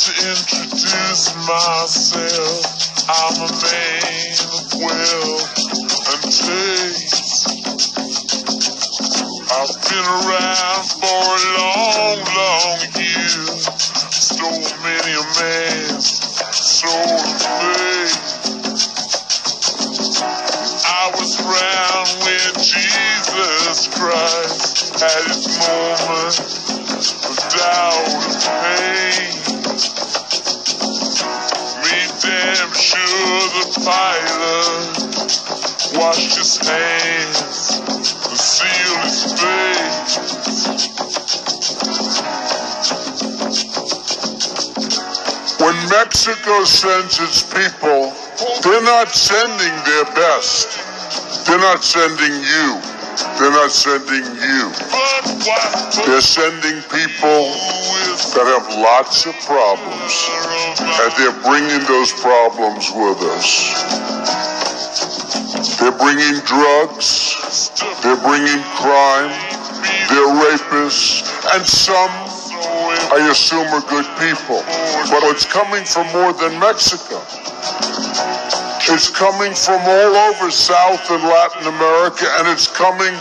to introduce myself. I'm a man of wealth and taste. I've been around for a long, long year. Stole many a man's soul and faith. I was around when Jesus Christ had his moment of doubt and pain. Me damn sure the pilot washed his hands and sealed his face. When Mexico sends its people, they're not sending their best. They're not sending you. They're not sending you. They're sending people that have lots of problems, and they're bringing those problems with us. They're bringing drugs, they're bringing crime, they're rapists, and some, I assume, are good people. But it's coming from more than Mexico. It's coming from all over South and Latin America, and it's coming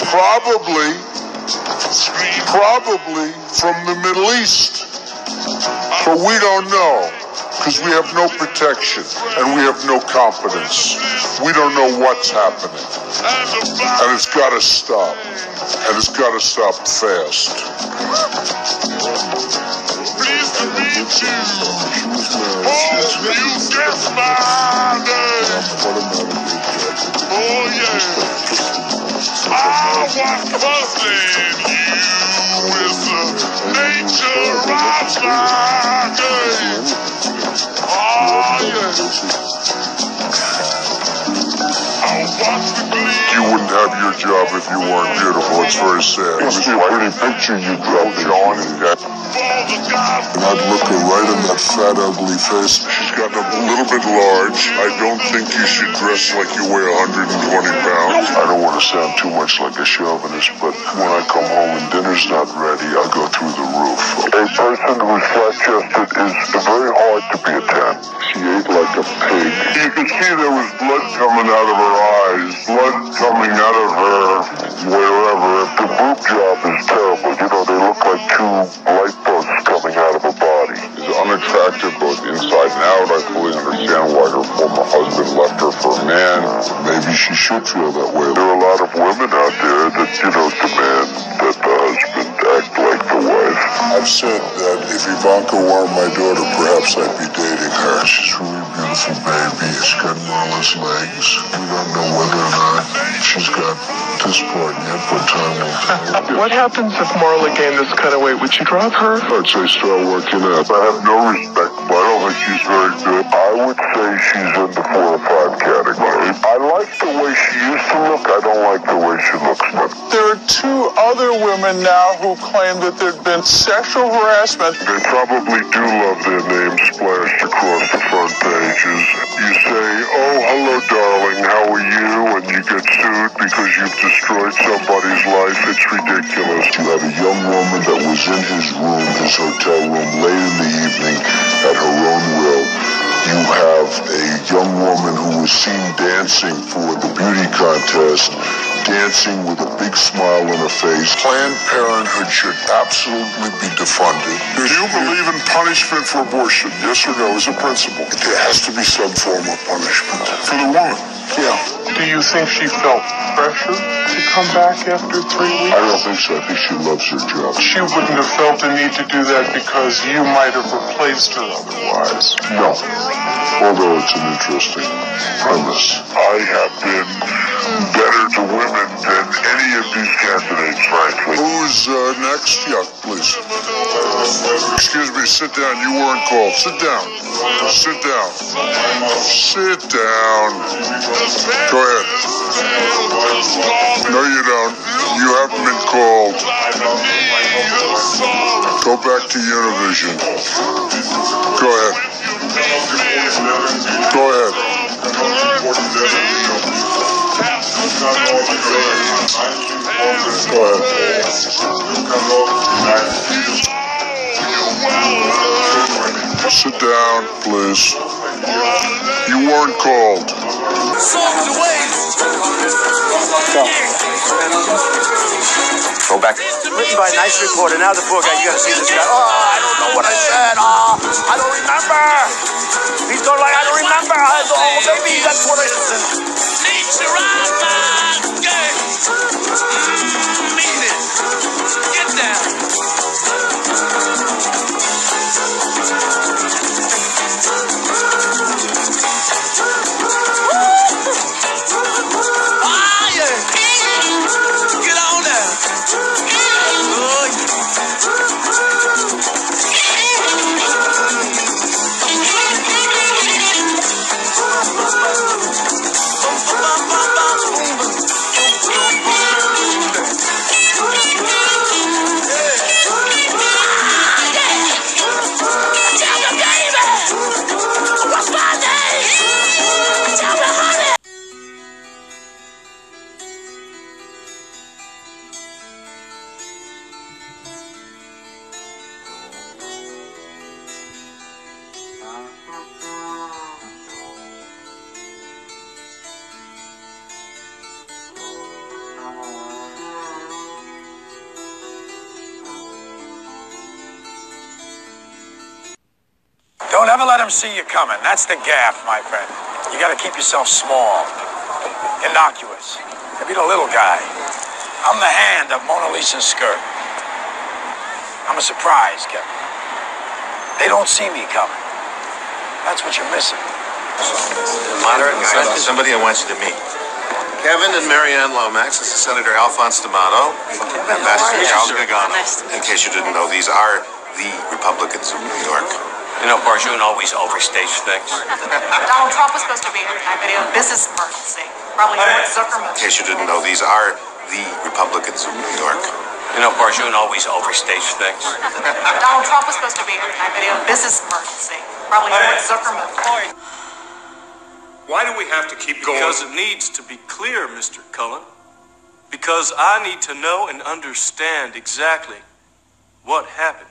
probably from the Middle East. But we don't know, because we have no protection and we have no competence. We don't know what's happening. And it's got to stop. And it's got to stop fast. Pleased to meet you. Hope you guess my name. Oh yeah. I was puzzling you with the nature of my game. Oh yeah. You wouldn't have your job if you weren't beautiful. It's very sad. It's a pretty picture you dropped, John. And I'd look her right in that fat, ugly face. She's gotten a little bit large. I don't think you should dress like you weigh 120 pounds. I don't want to sound too much like a chauvinist, but when I come home and dinner's not ready, I go through the roof. A person who's flat-chested is very hard to be a 10. She ate like a pig. You could see there was blood coming out of her eyes, blood coming out of her wherever. The boob job is terrible. You know, they look like two light bulbs coming out of a body. It's unattractive both inside and out. I fully understand why her former husband left her for a man. Maybe she should feel that way. There are a lot of women out there that, you know, demand that the husband act like the wife. I've said that if Ivanka weren't my daughter, perhaps I'd be dating her. She's a really beautiful baby. She's got enormous legs. We don't know whether or not she's got this part yet, but time will tell. What happens if Marla gained this kind of weight? Would you drop her? I'd say start working out. I have no respect, but I don't think she's very good. I would say she's in the 4 or 5 category. I like the way she used to look. I don't like the way she looks now. There are 2 other women now who claim that there'd been sexual harassment. They probably do love their names splashed across the front pages. You say, oh, hello, darling, how are you? And you get sued because you've destroyed somebody's life. It's ridiculous. You had a young woman that was in his room, his hotel room, late in the evening at her own will. You have a young woman who was seen dancing for the beauty contest, dancing with a big smile on her face. Planned Parenthood should absolutely be defunded. Do you believe in punishment for abortion? Yes or no, as a principle? There has to be some form of punishment. For the woman? Yeah. Do you think she felt pressure to come back after 3 weeks? I don't think so. I think she loves her job. She wouldn't have felt the need to do that because you might have replaced her otherwise. No. Although it's an interesting premise. I have been better to women than any of these candidates, frankly. Who's next? Yeah, please. Excuse me, sit down. You weren't called. Sit down. Sit down. Sit down. Go ahead. No, you don't. You haven't been called. Go back to Univision. Go ahead. Go ahead. Go ahead. down, please. You weren't called. Songs away. Go back. Written by a nice reporter. Now the poor guy, you gotta see this guy. Oh, I don't know what I said. Oh, I don't remember. He's going like, I don't remember. Oh, maybe that's what I said. Nature of my game. Mean it. Get down. Don't ever let him see you coming. That's the gaff, my friend. You got to keep yourself small, innocuous. Be the little guy. I'm the hand of Mona Lisa's skirt. I'm a surprise, Kevin. They don't see me coming. That's what you're missing. Moderate guy, somebody I want you to meet. Kevin and Marianne Lomax. This is Senator Alphonse D'Amato, Ambassador Charles Gagano. In case you didn't know, these are the Republicans of New York. You know, Barjoon always overstages things. Donald Trump was supposed to be here tonight, but he had a business emergency. Probably Mark Zuckerman. In case you didn't know, these are the Republicans of New York. You know, Barjoon always overstages things. Donald Trump was supposed to be here tonight, but he had a business emergency. Probably Mark Zuckerman. Why do we have to keep going? Because it needs to be clear, Mr. Cullen. Because I need to know and understand exactly what happened.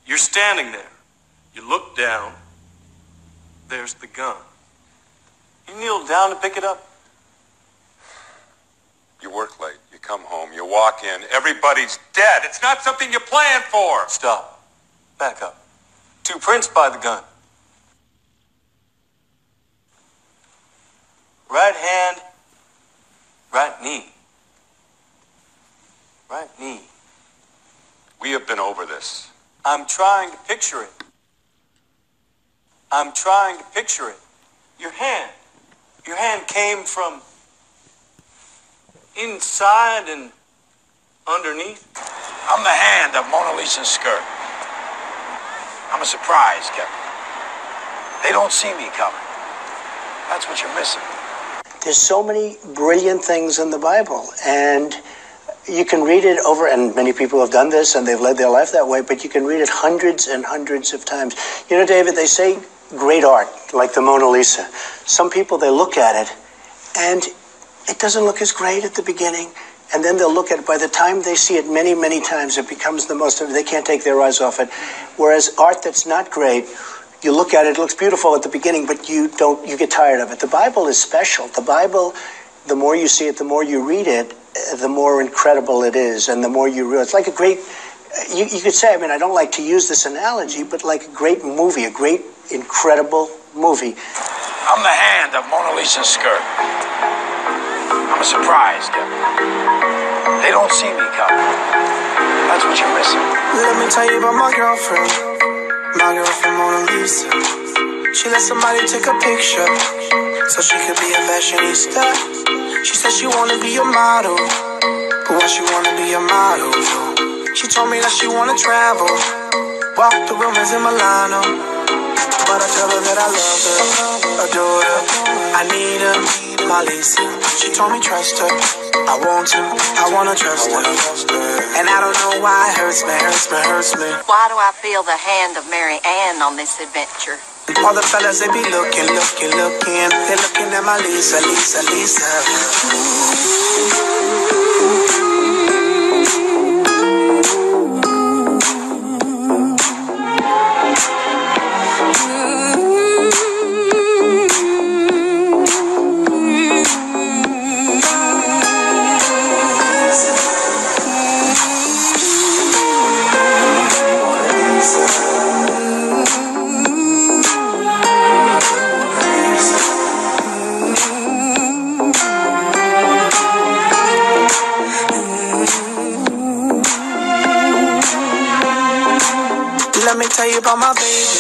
You're standing there. You look down. There's the gun. You kneel down to pick it up. You work late. You come home. You walk in. Everybody's dead. It's not something you planned for. Stop. Back up. Two prints by the gun. Right hand, right knee. Right knee. We have been over this. I'm trying to picture it. I'm trying to picture it. Your hand. Your hand came from inside and underneath. I'm the hand of Mona Lisa's skirt. I'm a surprise, Kevin. They don't see me coming. That's what you're missing. There's so many brilliant things in the Bible, and you can read it over, and many people have done this, and they've led their life that way, but you can read it hundreds and hundreds of times. You know, David, they say great art, like the Mona Lisa. Some people, they look at it, and it doesn't look as great at the beginning, and then they'll look at it. By the time they see it many, many times, it becomes the most, they can't take their eyes off it. Whereas art that's not great, you look at it, it looks beautiful at the beginning, but you get tired of it. The Bible is special. The Bible, the more you see it, the more you read it, the more incredible it is, and the more you realize. It's like a great, you could say, I mean, I don't like to use this analogy, but like a great movie, a great, incredible movie. I'm the hand of Mona Lisa's skirt. I'm a surprise, Kevin. They don't see me coming. That's what you're missing. Let me tell you about my girlfriend Mona Lisa. She let somebody take a picture so she could be a fashionista. She said she wanna be a model, but why she wanna be a model? She told me that she wanna travel, walk the rumors in Milano. But I tell her that I love her, adore her, I need her, my Lisa. She told me trust her, I want to, I wanna trust her. And I don't know why it hurts me. Why do I feel the hand of Mary Ann on this adventure? All the fellas, they be looking. They're looking at my Lisa. tell you about my baby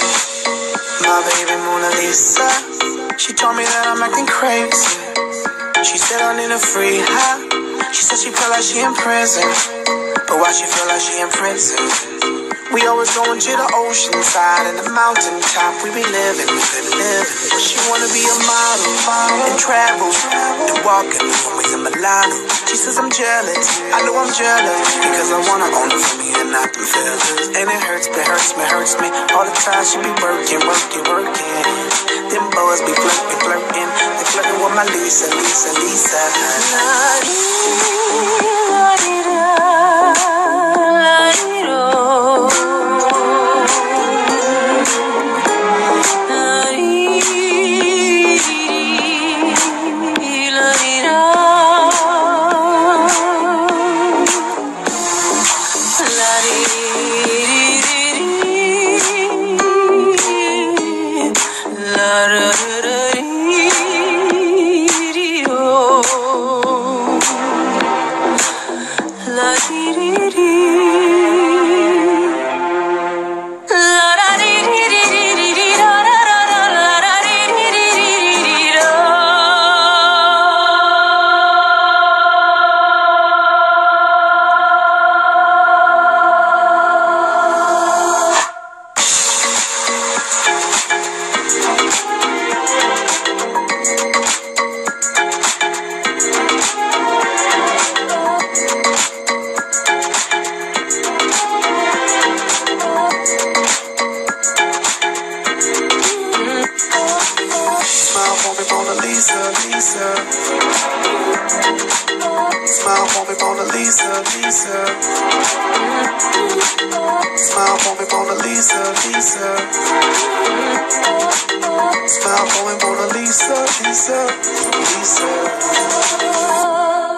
Mona Lisa. She told me that I'm acting crazy. She said I need a free high. She said she feel like she in prison. But why she feel like she in prison? We always going to the ocean side and the mountain top. We be living. But she wanna be a model and travel and walk in the homies in Milano. She says I'm jealous. I know I'm jealous because I wanna own it for me and not them feelings. And it hurts me all the time. She be working. Them boys be flirting. They flirting with my Lisa.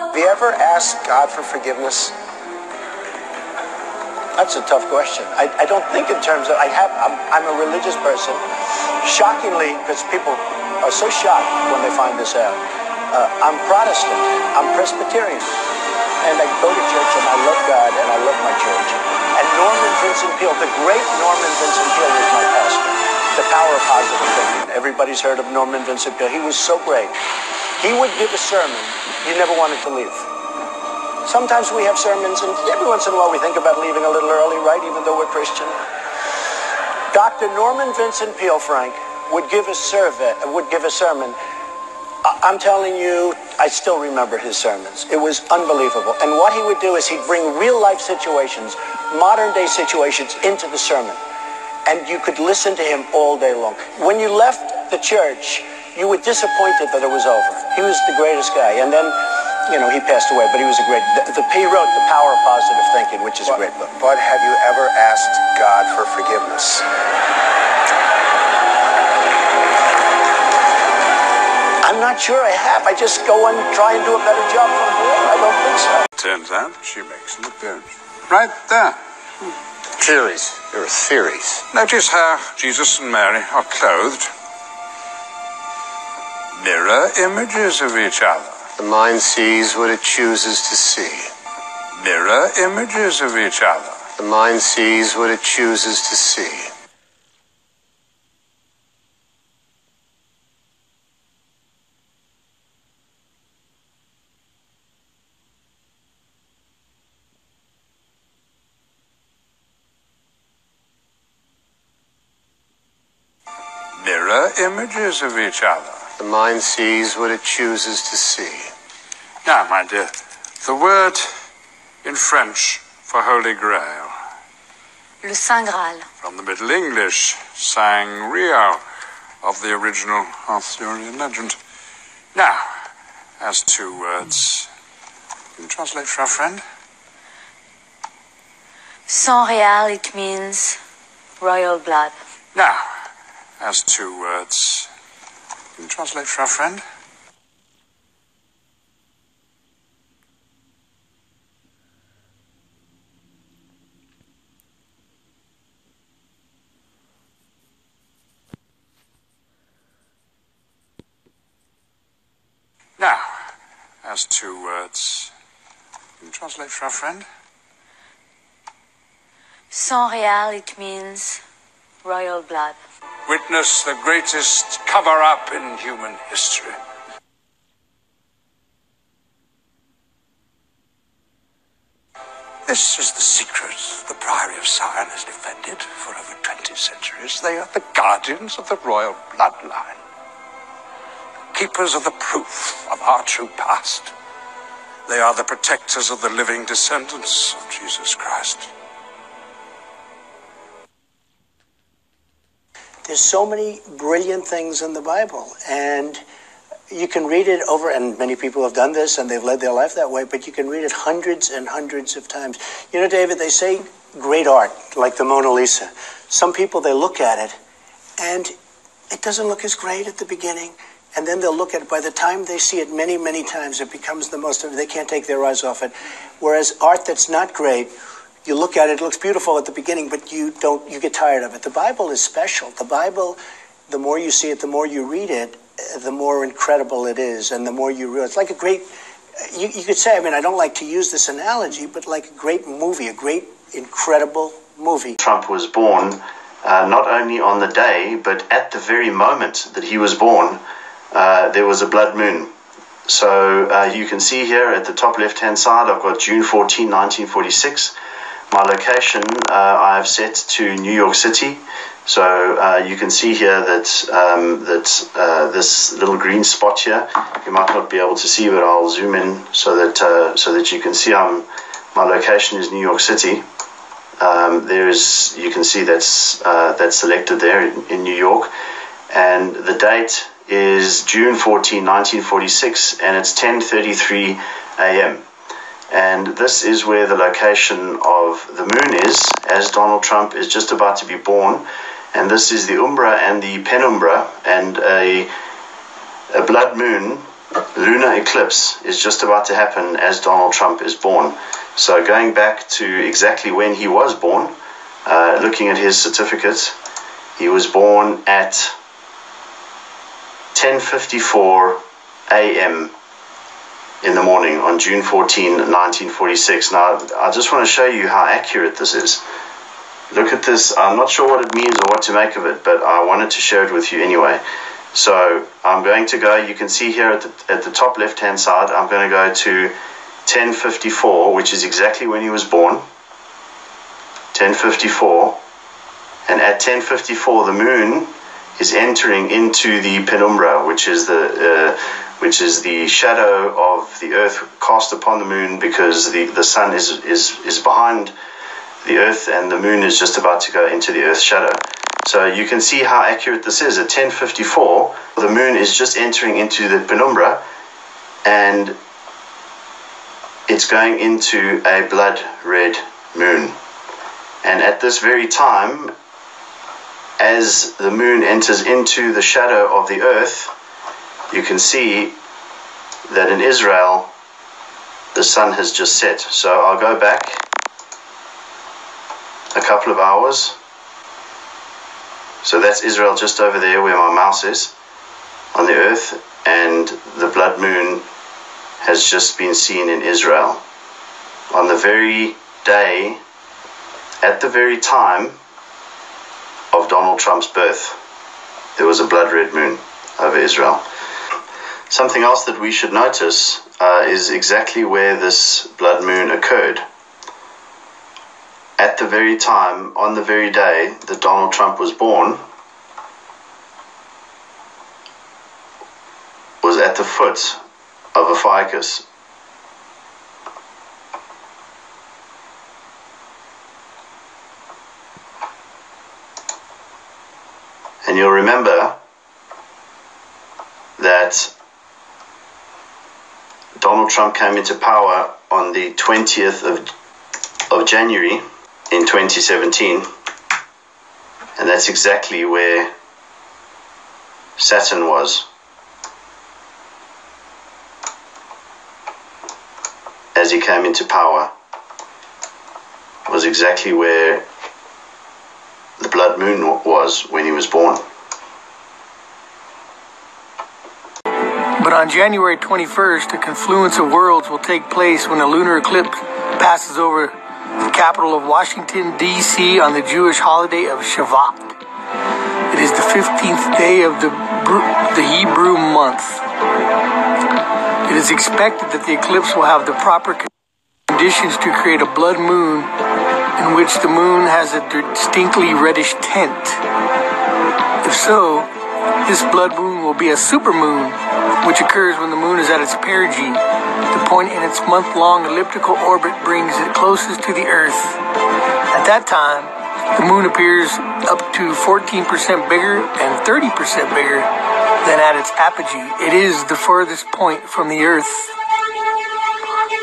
Have you ever asked God for forgiveness? That's a tough question. I don't think in terms of, I'm a religious person. Shockingly, because people are so shocked when they find this out. I'm Protestant, I'm Presbyterian. And I go to church and I love God and I love my church. And Norman Vincent Peale, the great Norman Vincent Peale was my pastor. The power of positive thinking. Everybody's heard of Norman Vincent Peale. He was so great. He would give a sermon you never wanted to leave. Sometimes we have sermons, and every once in a while we think about leaving a little early, right, even though we're Christian. Dr. Norman Vincent Peale, Frank, would give a sermon. I'm telling you, I still remember his sermons. It was unbelievable. And what he would do is he'd bring real-life situations, modern-day situations, into the sermon. And you could listen to him all day long. When you left the church, you were disappointed that it was over. He was the greatest guy. And then, you know, he passed away, but he was a great... He wrote The Power of Positive Thinking, which is a great book. But have you ever asked God for forgiveness? I'm not sure I have. I just go and try and do a better job from here. I don't think so. Turns out she makes an appearance. Right there. Theories. There are theories. Notice how Jesus and Mary are clothed. Mirror images of each other. The mind sees what it chooses to see. Mirror images of each other. The mind sees what it chooses to see. Mirror images of each other. The mind sees what it chooses to see. Now, my dear, the word in French for Holy Grail. Le Saint Graal. From the Middle English, Sang Rio, of the original Arthurian legend. Now, as 2 words, can you translate for our friend? Sang Real, it means royal blood. Now, as 2 words, can you translate for our friend? Now, as 2 words, can you translate for our friend? Sang Real, it means royal blood. Witness the greatest cover-up in human history. This is the secret the Priory of Sion has defended for over 20 centuries. They are the guardians of the royal bloodline. Keepers of the proof of our true past. They are the protectors of the living descendants of Jesus Christ. There's so many brilliant things in the Bible, and you can read it over, and many people have done this, and they've led their life that way, but you can read it hundreds and hundreds of times. You know, David, they say great art, like the Mona Lisa. Some people, they look at it, and it doesn't look as great at the beginning, and then they'll look at it. By the time they see it many, many times, it becomes the most, they can't take their eyes off it. Whereas art that's not great, you look at it, it looks beautiful at the beginning, but you get tired of it. The Bible is special. The Bible, the more you see it, the more you read it, the more incredible it is, and the more you realize. It's like a great, you could say, I mean, I don't like to use this analogy, but like a great movie, a great, incredible movie. Trump was born not only on the day, but at the very moment that he was born, there was a blood moon. So you can see here at the top left-hand side, I've got June 14, 1946. My location I've set to New York City. So you can see here that this little green spot here, you might not be able to see, but I'll zoom in so that you can see my location is New York City. You can see that's selected there in New York, and the date is June 14, 1946, and it's 10:33 a.m. And this is where the location of the moon is, as Donald Trump is just about to be born. And this is the umbra and the penumbra, and a blood moon, lunar eclipse, is just about to happen as Donald Trump is born. So going back to exactly when he was born, looking at his certificate, he was born at 10:54 a.m. in the morning on June 14, 1946. Now, I just want to show you how accurate this is. Look at this. I'm not sure what it means or what to make of it, but I wanted to share it with you anyway. So I'm going to go, you can see here at the top left-hand side, I'm going to go to 10:54, which is exactly when he was born. 10:54. And at 10:54, the moon is entering into the penumbra, which is the shadow of the earth cast upon the moon, because the sun is behind the earth and the moon is just about to go into the earth's shadow. So you can see how accurate this is. At 10:54, the moon is just entering into the penumbra, and it's going into a blood red moon. And at this very time, as the moon enters into the shadow of the earth, you can see that in Israel, the sun has just set. So I'll go back a couple of hours. So that's Israel just over there where my mouse is on the earth, and the blood moon has just been seen in Israel. On the very day, at the very time of Donald Trump's birth, there was a blood red moon over Israel. Something else that we should notice is exactly where this blood moon occurred. At the very time, on the very day that Donald Trump was born, was at the foot of a ficus. And you'll remember that Donald Trump came into power on the 20th of January in 2017, and that's exactly where Saturn was as he came into power, was exactly where the blood moon was when he was born. But on January 21st, a confluence of worlds will take place when a lunar eclipse passes over the capital of Washington, D.C. on the Jewish holiday of Shavuot. It is the 15th day of the Hebrew month. It is expected that the eclipse will have the proper conditions to create a blood moon in which the moon has a distinctly reddish tint. If so, this blood moon will be a supermoon, which occurs when the moon is at its perigee. The point in its month-long elliptical orbit brings it closest to the Earth. At that time, the moon appears up to 14% bigger and 30% bigger than at its apogee. It is the furthest point from the Earth.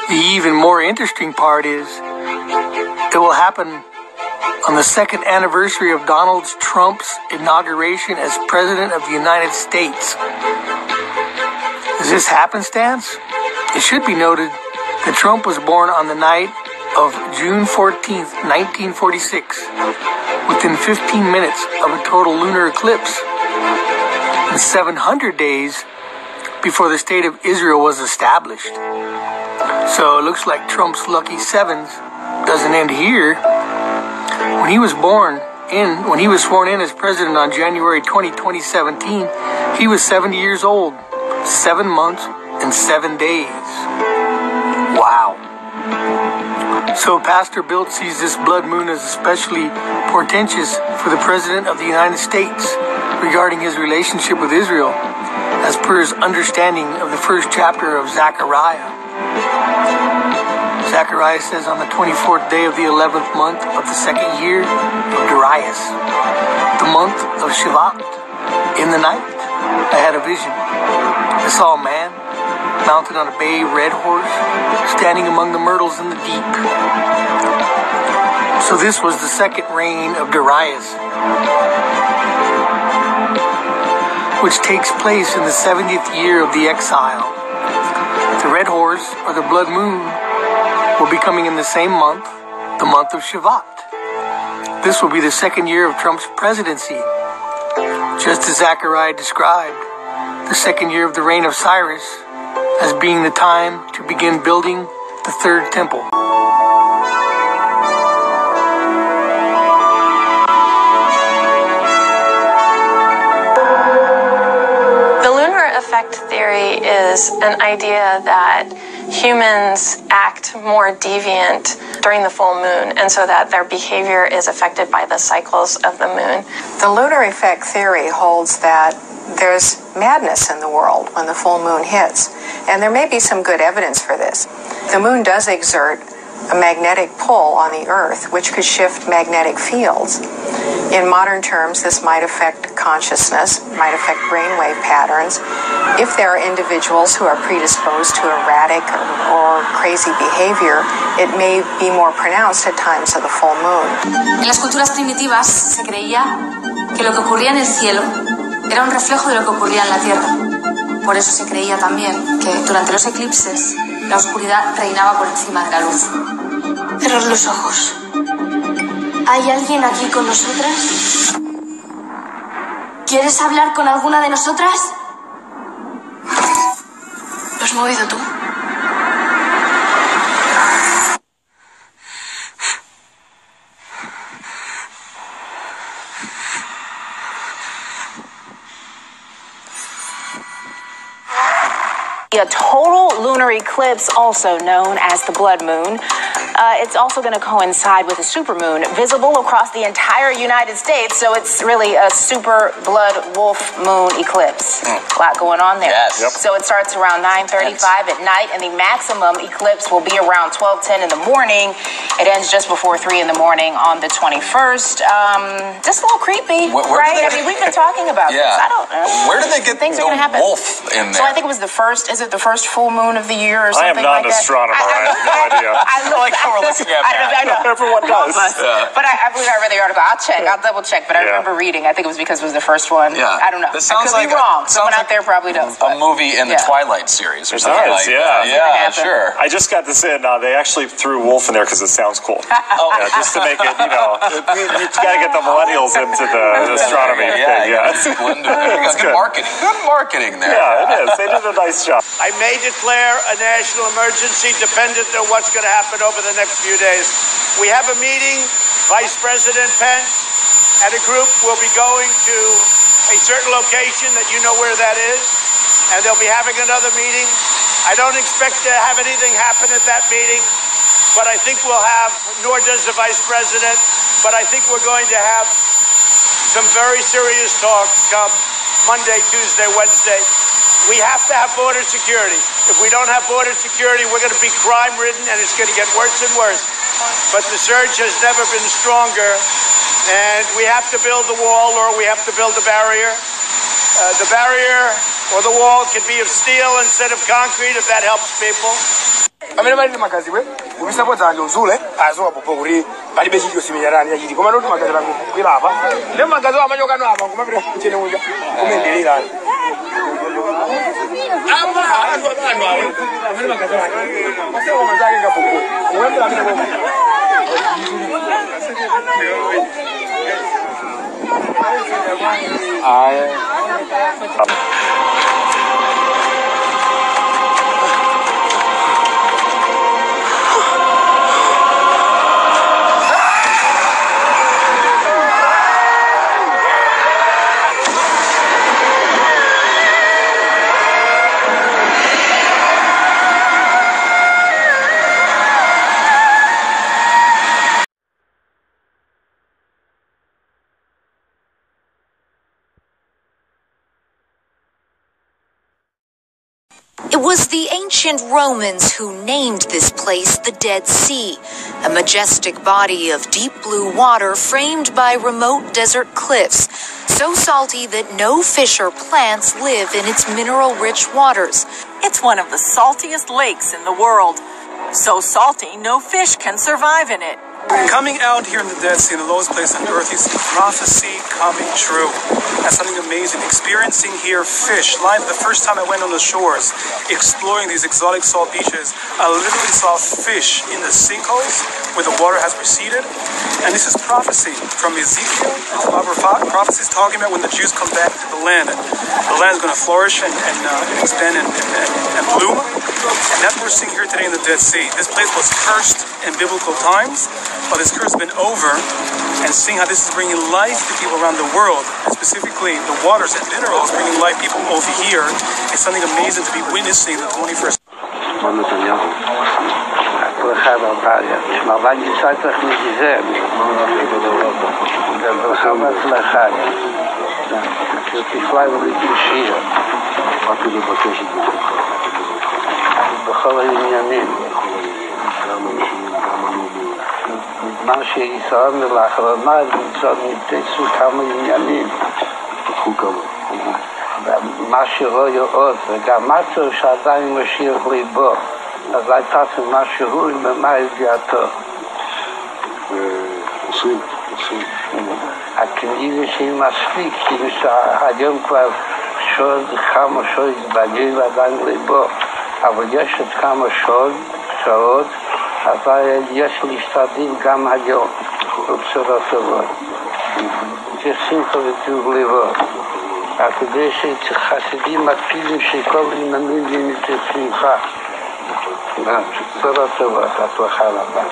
The even more interesting part is it will happen on the second anniversary of Donald Trump's inauguration as President of the United States. Is this happenstance? It should be noted that Trump was born on the night of June 14th, 1946, within 15 minutes of a total lunar eclipse, and 700 days before the State of Israel was established. So it looks like Trump's lucky sevens doesn't end here. When he was sworn in as president on January 20, 2017, he was 70 years old, 7 months and 7 days. Wow. So Pastor Bilt sees this blood moon as especially portentous for the President of the United States regarding his relationship with Israel, as per his understanding of the first chapter of Zechariah. Zechariah says, on the 24th day of the 11th month of the second year of Darius, the month of Shevat, in the night, I had a vision. I saw a man mounted on a bay red horse, standing among the myrtles in the deep. So this was the second reign of Darius, which takes place in the 70th year of the exile. The red horse, or the blood moon, will be coming in the same month, the month of Shevat. This will be the second year of Trump's presidency, just as Zechariah described the second year of the reign of Cyrus as being the time to begin building the third temple. The lunar effect theory is an idea that humans act more deviant during the full moon, and so that their behavior is affected by the cycles of the moon. The lunar effect theory holds that there's madness in the world when the full moon hits, and there may be some good evidence for this. The moon does exert a magnetic pull on the Earth, which could shift magnetic fields. In modern terms, this might affect consciousness, might affect brainwave patterns. If there are individuals who are predisposed to erratic or crazy behavior, it may be more pronounced at times of the full moon. En las culturas primitivas se creía que lo que ocurría en el cielo era un reflejo de lo que ocurría en la Tierra. Por eso se creía también que durante los eclipses la oscuridad reinaba por encima de la luz. Cerrar los ojos. ¿Hay alguien aquí con nosotras? ¿Quieres hablar con alguna de nosotras? ¿Lo has movido tú? A total lunar eclipse, also known as the blood moon. It's also going to coincide with a supermoon visible across the entire United States, so it's really a super blood wolf moon eclipse. A lot going on there. Yes. Yep. So it starts around 9:35 at night, and the maximum eclipse will be around 12:10 in the morning. It ends just before 3 in the morning on the 21st. Just a little creepy, right? I mean, we've been talking about this. I don't know. Where did they get things the are going to happen. wolf in there? So I think it was the first. Is it the first full moon of the year or something like that? I am not an astronomer. I have no idea. I like how we're looking at that. I know. Everyone does. But I believe I read the article. I'll check. I'll double check. But I remember reading. I think it was because it was the first one. Yeah. I don't know. This sounds I could be wrong. Someone out there probably does. A movie in the Twilight series or something like that. Yeah, sure. I just got this in. They actually threw wolf in there because it sounds cool. Just to make it, you got to get the millennials into the astronomy thing. Yeah, it's good marketing. Good marketing there. Yeah, it is. They did a nice job. I may declare a national emergency dependent on what's going to happen over the next few days. We have a meeting, Vice President Pence, and a group will be going to a certain location that you know where that is, and they'll be having another meeting. I don't expect to have anything happen at that meeting, but I think we'll have, nor does the Vice President, but I think we're going to have some very serious talks come Monday, Tuesday, Wednesday. We have to have border security. If we don't have border security, we're going to be crime-ridden, and it's going to get worse and worse. But the surge has never been stronger, and we have to build the wall, or we have to build a barrier. The barrier or the wall can be of steel instead of concrete, if that helps people. Amene bali magazi we ubisapota nje uzule azoba popo kuri bali beji yosimenyarani yachiti koma noti magazi langu kwila apa ne magazi wa manyoka no apa ngoma bire kuchene unja kumendelera ama andu abantu awe amene magazi wangu asewa mazake ngapopo uwembera amene bomo It was the ancient Romans who named this place the Dead Sea, a majestic body of deep blue water framed by remote desert cliffs, so salty that no fish or plants live in its mineral-rich waters. It's one of the saltiest lakes in the world. So salty, no fish can survive in it. Coming out here in the Dead Sea, in the lowest place on earth, you see prophecy coming true. That's something amazing. Experiencing here fish live. The first time I went on the shores, exploring these exotic salt beaches, I literally saw fish in the sinkholes where the water has receded. And this is prophecy from Ezekiel. It's prophecy is talking about when the Jews come back to the land. And the land is going to flourish and expand and bloom. And that's what we're seeing here today in the Dead Sea. This place was cursed in biblical times, but this curse has been over, and seeing how this is bringing life to people around the world, and specifically the waters and minerals bringing life people over here, is something amazing to be witnessing in the 21st. מה שישראל לאחרונה נמצא מתייצו כמה עניינים. מה שרואה עוד, וגם מצאו שעדיין משיח ליבו, אז הייתה משהו ממה הביאתו. הכנראה שהיא מספיק, כאילו שהיום כבר כמה שעות בגיל עדיין ליבו, אבל יש עוד כמה שעות, אבל יש להשתדל גם היום, בבשורות טובות. שמחה וטוב לבו. כדי שחסידים מקפידים שכל עניינים יהיו שמחה. בשורות טובות, הצלחה רבה.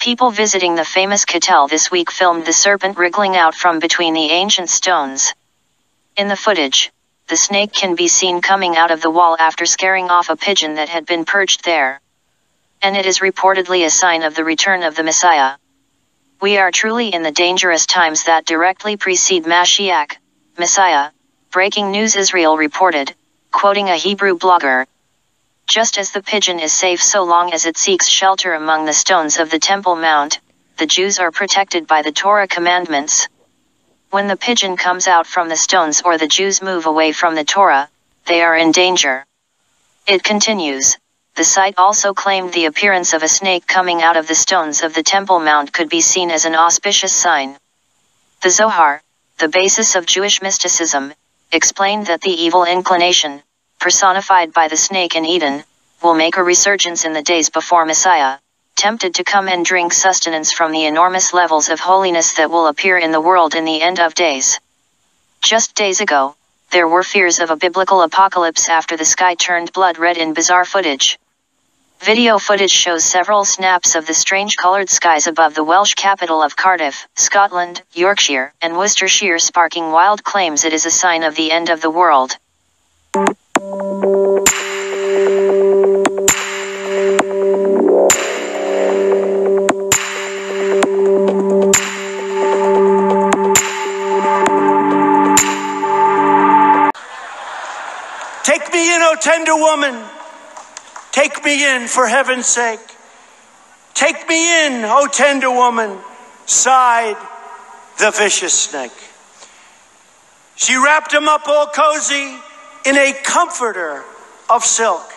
People visiting the famous Cattell this week filmed the serpent wriggling out from between the ancient stones. In the footage, the snake can be seen coming out of the wall after scaring off a pigeon that had been perched there. And it is reportedly a sign of the return of the Messiah. We are truly in the dangerous times that directly precede Mashiach, Messiah, breaking news Israel reported, quoting a Hebrew blogger. Just as the pigeon is safe so long as it seeks shelter among the stones of the Temple Mount, the Jews are protected by the Torah commandments. When the pigeon comes out from the stones or the Jews move away from the Torah, they are in danger. It continues. The site also claimed the appearance of a snake coming out of the stones of the Temple Mount could be seen as an auspicious sign. The Zohar, the basis of Jewish mysticism, explained that the evil inclination, personified by the snake in Eden, will make a resurgence in the days before Messiah, tempted to come and drink sustenance from the enormous levels of holiness that will appear in the world in the end of days. Just days ago, there were fears of a biblical apocalypse after the sky turned blood red in bizarre footage. Video footage shows several snaps of the strange coloured skies above the Welsh capital of Cardiff, Scotland, Yorkshire, and Worcestershire, sparking wild claims it is a sign of the end of the world. Take me in, O tender woman. Take me in, for heaven's sake. Take me in, O tender woman, sighed the vicious snake. She wrapped him up all cozy in a comforter of silk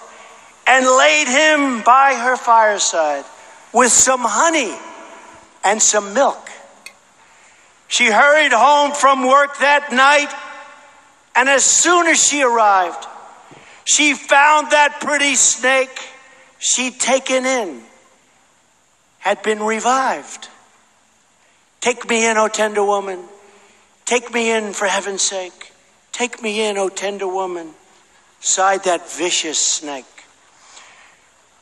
and laid him by her fireside with some honey and some milk. She hurried home from work that night, and as soon as she arrived, she found that pretty snake she'd taken in had been revived. Take me in, O tender woman. Take me in, for heaven's sake. Take me in, O tender woman, sighed that vicious snake.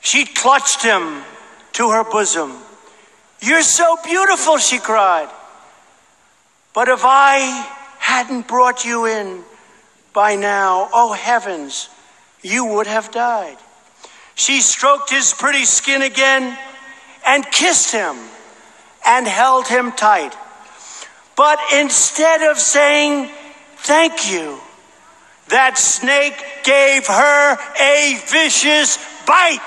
She clutched him to her bosom. You're so beautiful, she cried. But if I hadn't brought you in by now, oh heavens, you would have died. She stroked his pretty skin again and kissed him and held him tight. But instead of saying thank you, that snake gave her a vicious bite.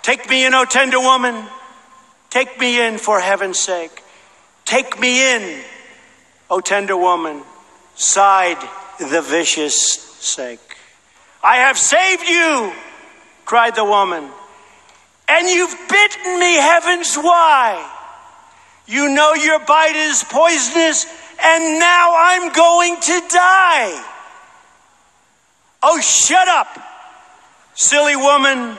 Take me in, O tender woman. Take me in, for heaven's sake. Take me in, O tender woman, sighed the vicious snake. I have saved you, cried the woman, and you've bitten me, heavens, why? You know your bite is poisonous, and now I'm going to die. Oh, shut up, silly woman,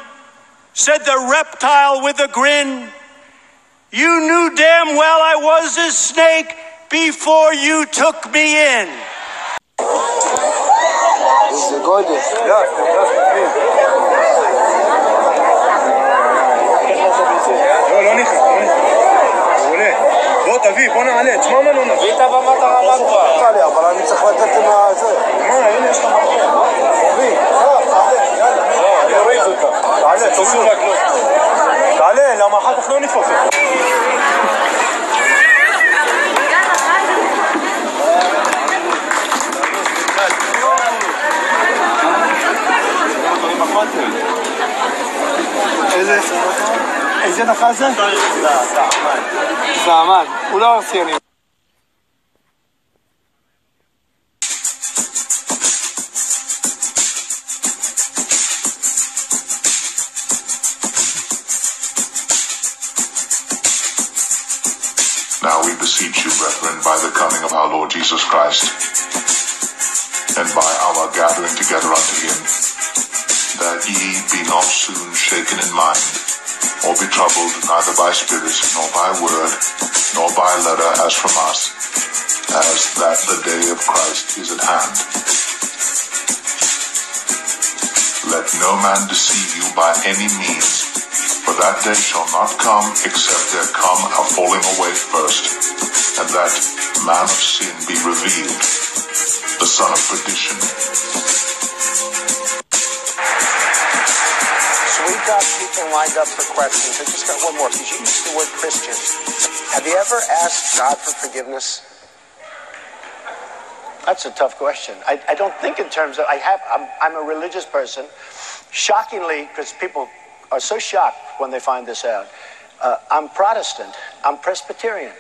said the reptile with a grin. You knew damn well I was a snake before you took me in. This is the goddess. לא נכנס, מעולה. בוא תביא, בוא נעלה, תשמע ממנו נביא. תביא את הבמת הרמה כבר. אבל אני צריך לתת עם זה. הנה יש לך מחר. תביא, תעלה, יאללה. אני אוריד אותה. תעלה, תוסיף רק לא. תעלה, למה אחר כך לא נפוף אותה. איזה נפל זה? זעמן. הוא לא הרציוני. Now we beseech you, brethren, by the coming of our Lord Jesus Christ, and by our gathering together unto him, that ye be not soon shaken in mind, or be troubled neither by spirit, nor by word, nor by letter as from us, as that the day of Christ is at hand. Let no man deceive you by any means, for that day shall not come except there come a falling away first, and that man of sin be revealed, the son of perdition. So we've got people lined up for questions. I just got one more, because you used the word Christian. Have you ever asked God for forgiveness? That's a tough question. I don't think in terms of, I'm a religious person. Shockingly, because people are so shocked when they find this out, I'm Protestant, I'm Presbyterian.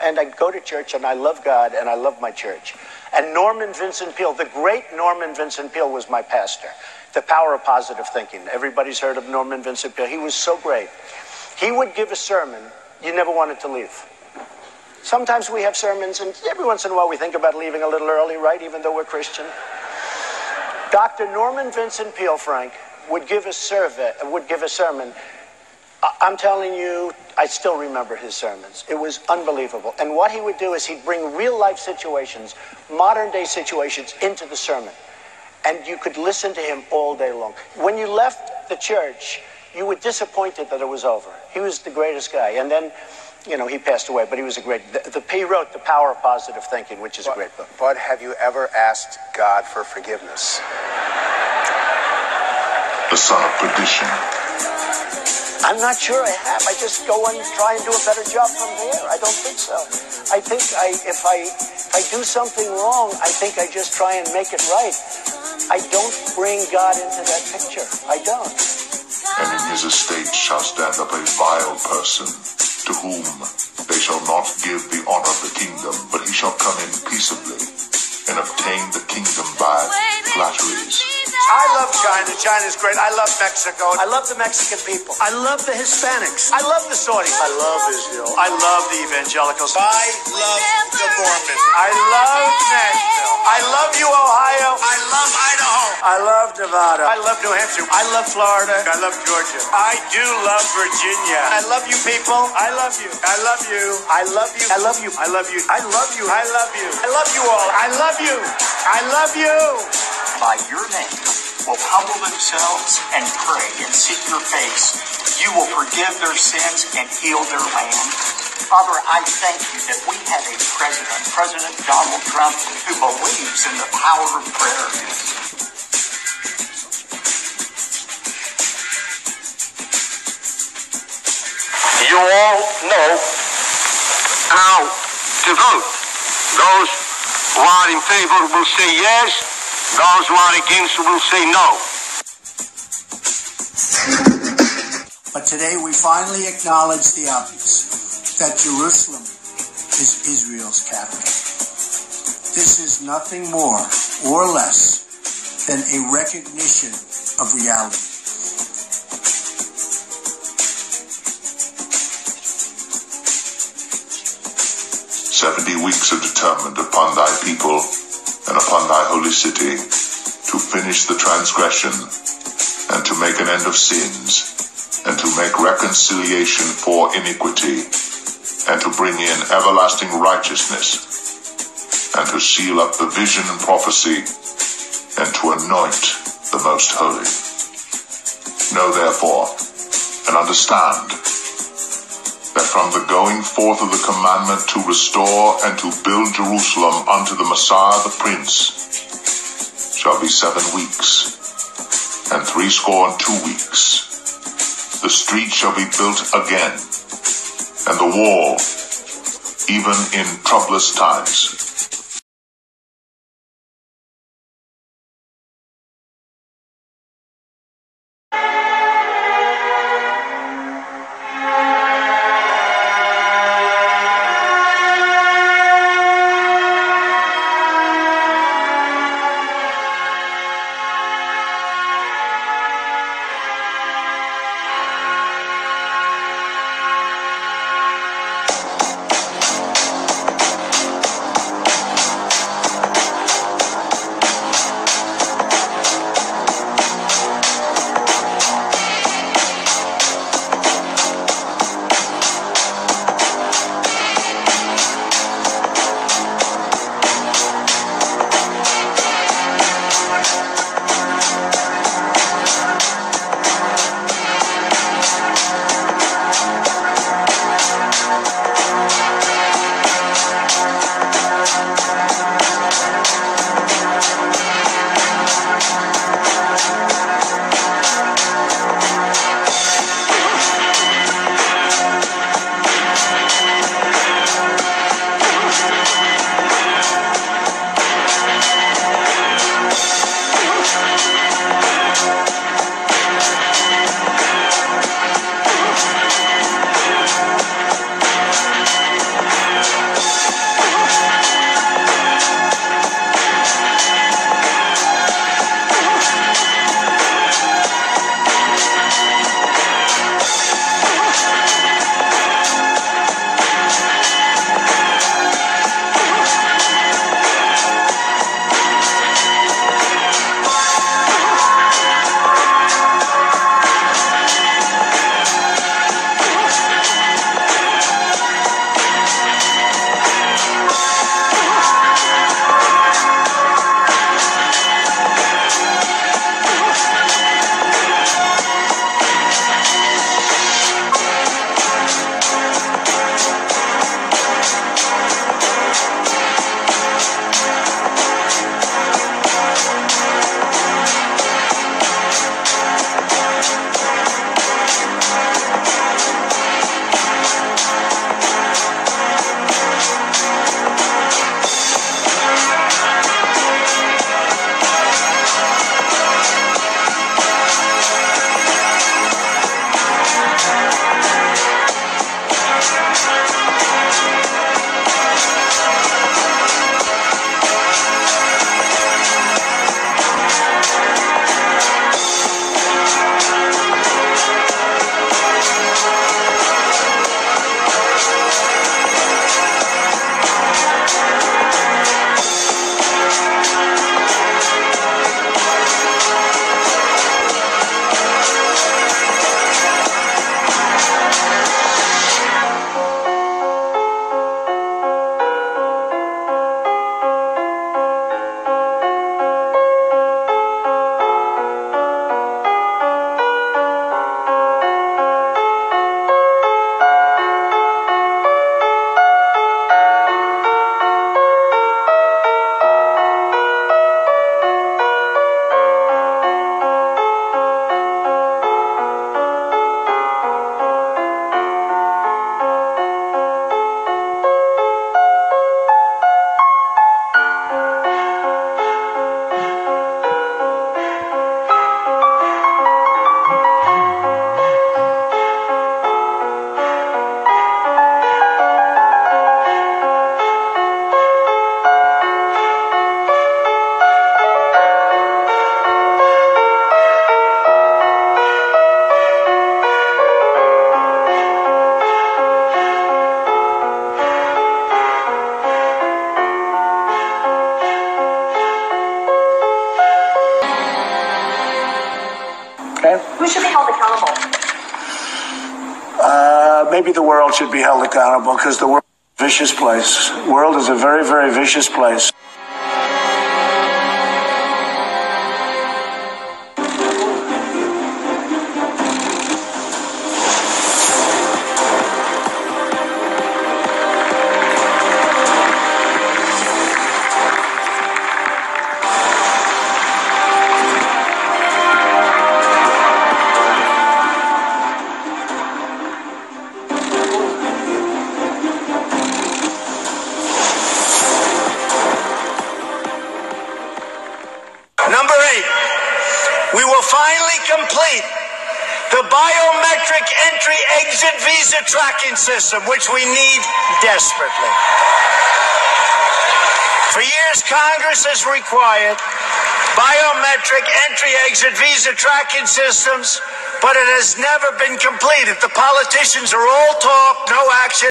And I go to church and I love God and I love my church. And Norman Vincent Peale, the great Norman Vincent Peale was my pastor. The Power of Positive Thinking. Everybody's heard of Norman Vincent Peale. He was so great. He would give a sermon, you never wanted to leave. Sometimes we have sermons, and every once in a while we think about leaving a little early, right, even though we're Christian. Dr. Norman Vincent Peale, Frank, would give a sermon. I'm telling you, I still remember his sermons. It was unbelievable. And what he would do is he'd bring real-life situations, modern-day situations, into the sermon. And you could listen to him all day long. When you left the church, you were disappointed that it was over. He was the greatest guy. And then, you know, he passed away, but he was a great... He wrote The Power of Positive Thinking, which is a great book. But have you ever asked God for forgiveness? The son of perdition. I'm not sure I have. I just go and try and do a better job from there. I don't think so. I think if I do something wrong, I think I just try and make it right. I don't bring God into that picture. I don't. And in his estate shall stand up a vile person, to whom they shall not give the honor of the kingdom, but he shall come in peaceably, and obtain the kingdom by flatteries. I love China. China's great. I love Mexico. I love the Mexican people. I love the Hispanics. I love the Saudis. I love Israel. I love the evangelicals. I love the Mormons. I love Nashville. I love you, Ohio. I love Idaho. I love Nevada. I love New Hampshire. I love Florida. I love Georgia. I do love Virginia. I love you people. I love you. I love you. I love you. I love you. I love you. I love you. I love you. I love you all. I love you. I love you. By your name will humble themselves and pray and seek your face. You will forgive their sins and heal their land. Father, I thank you that we have a president, President Donald Trump, who believes in the power of prayer. You all know how to vote. Those who are in favor will say yes. Those who are against will say no. But today we finally acknowledge the obvious, that Jerusalem is Israel's capital. This is nothing more or less than a recognition of reality. "70 weeks are determined upon thy people and upon thy holy city, to finish the transgression, and to make an end of sins, and to make reconciliation for iniquity, and to bring in everlasting righteousness, and to seal up the vision and prophecy, and to anoint the most holy. Know therefore, and understand, that from the going forth of the commandment to restore and to build Jerusalem unto the Messiah the Prince shall be 7 weeks, and 62 weeks. The street shall be built again, and the wall, even in troublous times. maybe the world should be held accountable, because the world is a vicious place. The world is a very, very vicious place. The biometric entry-exit visa tracking system, which we need desperately. For years, Congress has required biometric entry-exit visa tracking systems, but it has never been completed. The politicians are all talk, no action.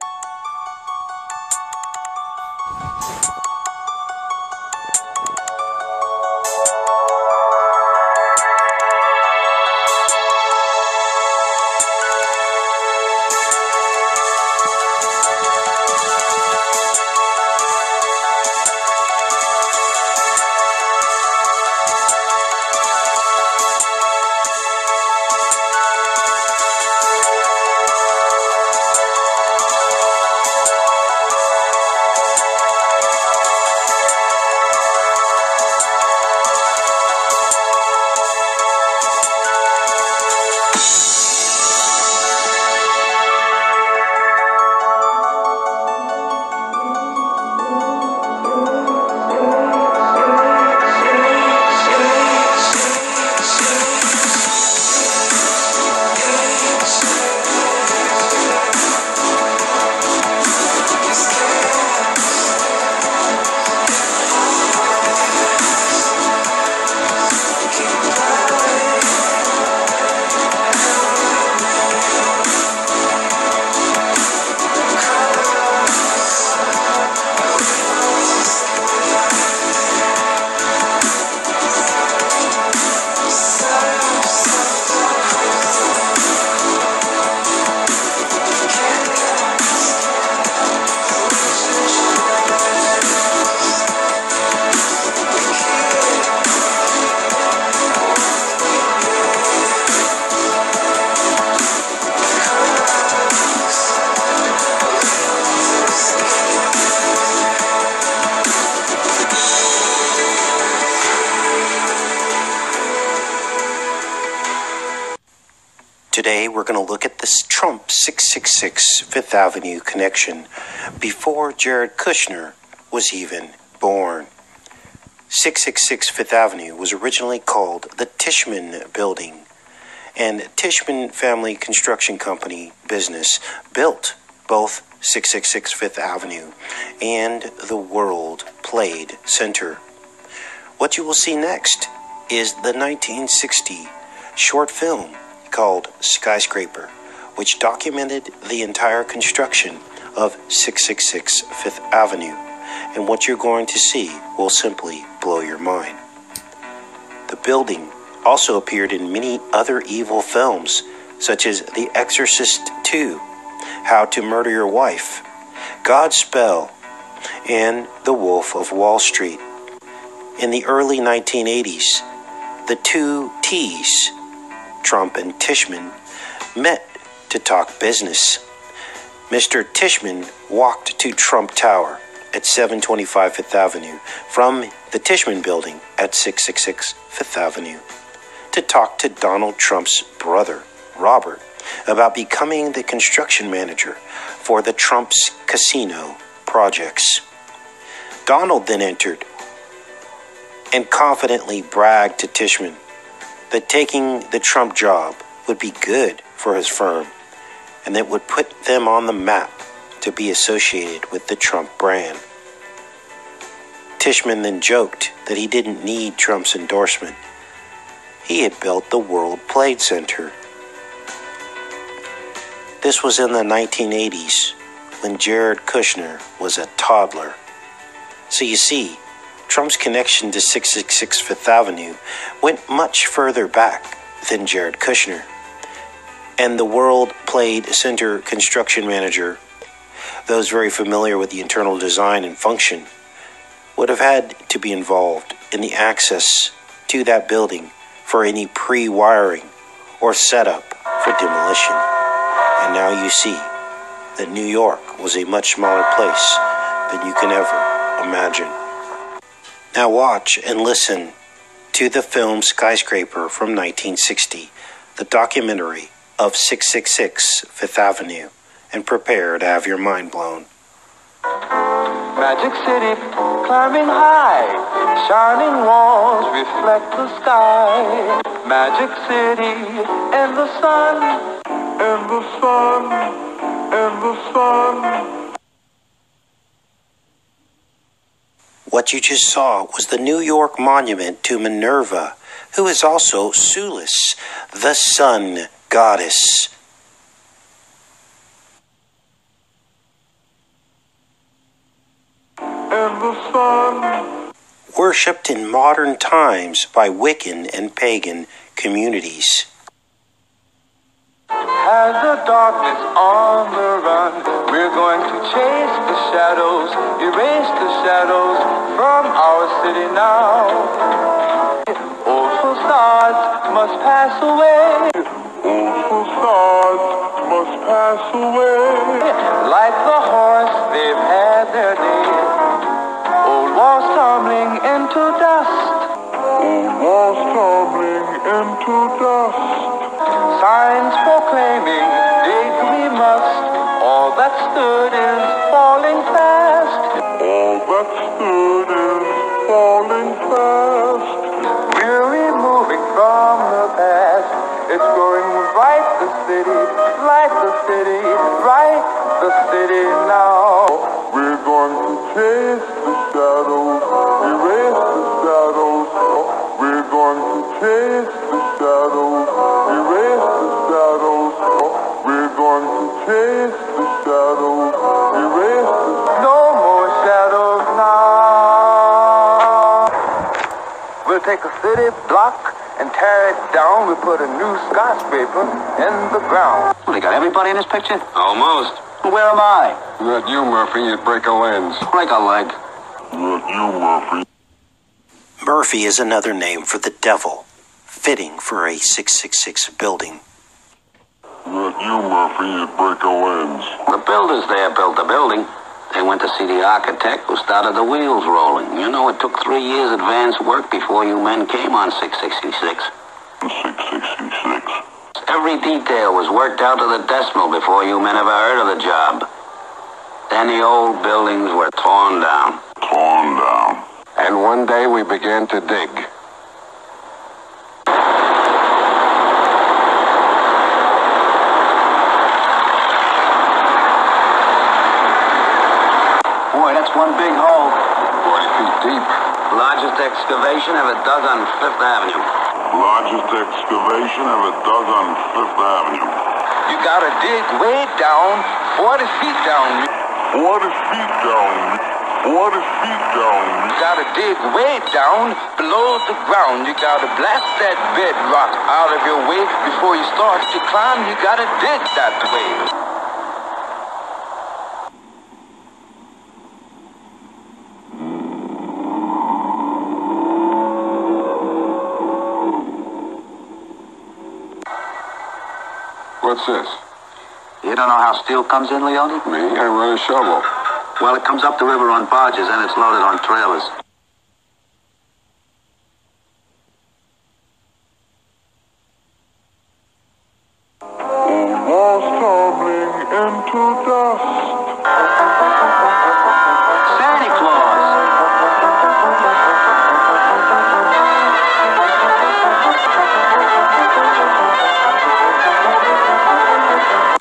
Today we're going to look at this Trump 666 Fifth Avenue connection before Jared Kushner was even born. 666 Fifth Avenue was originally called the Tishman Building, and Tishman Family Construction Company business built both 666 Fifth Avenue and the World Trade Center. What you will see next is the 1960 short film called Skyscraper, which documented the entire construction of 666 Fifth Avenue, and what you're going to see will simply blow your mind. The building also appeared in many other evil films, such as The Exorcist 2, How to Murder Your Wife, Godspell, and The Wolf of Wall Street. In the early 1980s, the two T's, Trump and Tishman, met to talk business. Mr. Tishman walked to Trump Tower at 725 Fifth Avenue from the Tishman Building at 666 Fifth Avenue to talk to Donald Trump's brother, Robert, about becoming the construction manager for the Trump's casino projects. Donald then entered and confidently bragged to Tishman that taking the Trump job would be good for his firm and that would put them on the map to be associated with the Trump brand. Tishman then joked that he didn't need Trump's endorsement. He had built the World Trade Center. This was in the 1980s when Jared Kushner was a toddler. So you see, Trump's connection to 666 Fifth Avenue went much further back than Jared Kushner. and the World Trade Center construction manager, those very familiar with the internal design and function, would have had to be involved in the access to that building for any pre-wiring or setup for demolition. And now you see that New York was a much smaller place than you can ever imagine. Now watch and listen to the film Skyscraper from 1960, the documentary of 666 Fifth Avenue, and prepare to have your mind blown. Magic City, climbing high, shining walls reflect the sky. Magic City, and the sun, and the sun, and the sun. What you just saw was the New York monument to Minerva, who is also Sulis, the sun goddess. And the sun. Worshipped in modern times by Wiccan and pagan communities. Has the darkness on the run. We're going to chase the shadows, erase the shadows from our city now. Old facades must pass away. Old facades must pass away. Like the horse, they've had their day. Old walls tumbling into dust. Old walls tumbling into dust. Signs proclaiming dig we must. All that stood is falling fast. All that stood is falling fast. Weary moving from the past. It's going right the city, light the city, right the city now. We're going to chase the shadows, erase the shadows. We're going to chase the shadows, erase the shadows. We're going to chase the shadows, erase the... No more shadows now. We'll take a city block and tear it down. We'll put a new skyscraper in the ground. Well, they got everybody in this picture? Almost. Where am I? Not you, Murphy. You'd break a lens. Break a leg. Not you, Murphy. Murphy is another name for the devil, fitting for a 666 building. Not you, Murphy. You'd break a lens. The builders there built the building. They went to see the architect who started the wheels rolling. You know, it took 3 years advance work before you men came on 666. 666. Every detail was worked out to the decimal before you men ever heard of the job. Then the old buildings were torn down. Torn down. And one day we began to dig. Boy, that's one big hole. 40 feet deep. Largest excavation ever dug on Fifth Avenue. Largest excavation ever dug on Fifth Avenue. You gotta dig way down, 40 feet down. 40 feet down. 40 feet down. You gotta dig way down below the ground. You gotta blast that bedrock out of your way before you start to climb. You gotta dig that way. What's this? You don't know how steel comes in, Leone? Me? I run a shovel. Well, it comes up the river on barges and it's loaded on trailers. Walls tumbling into dust. Santa Claus!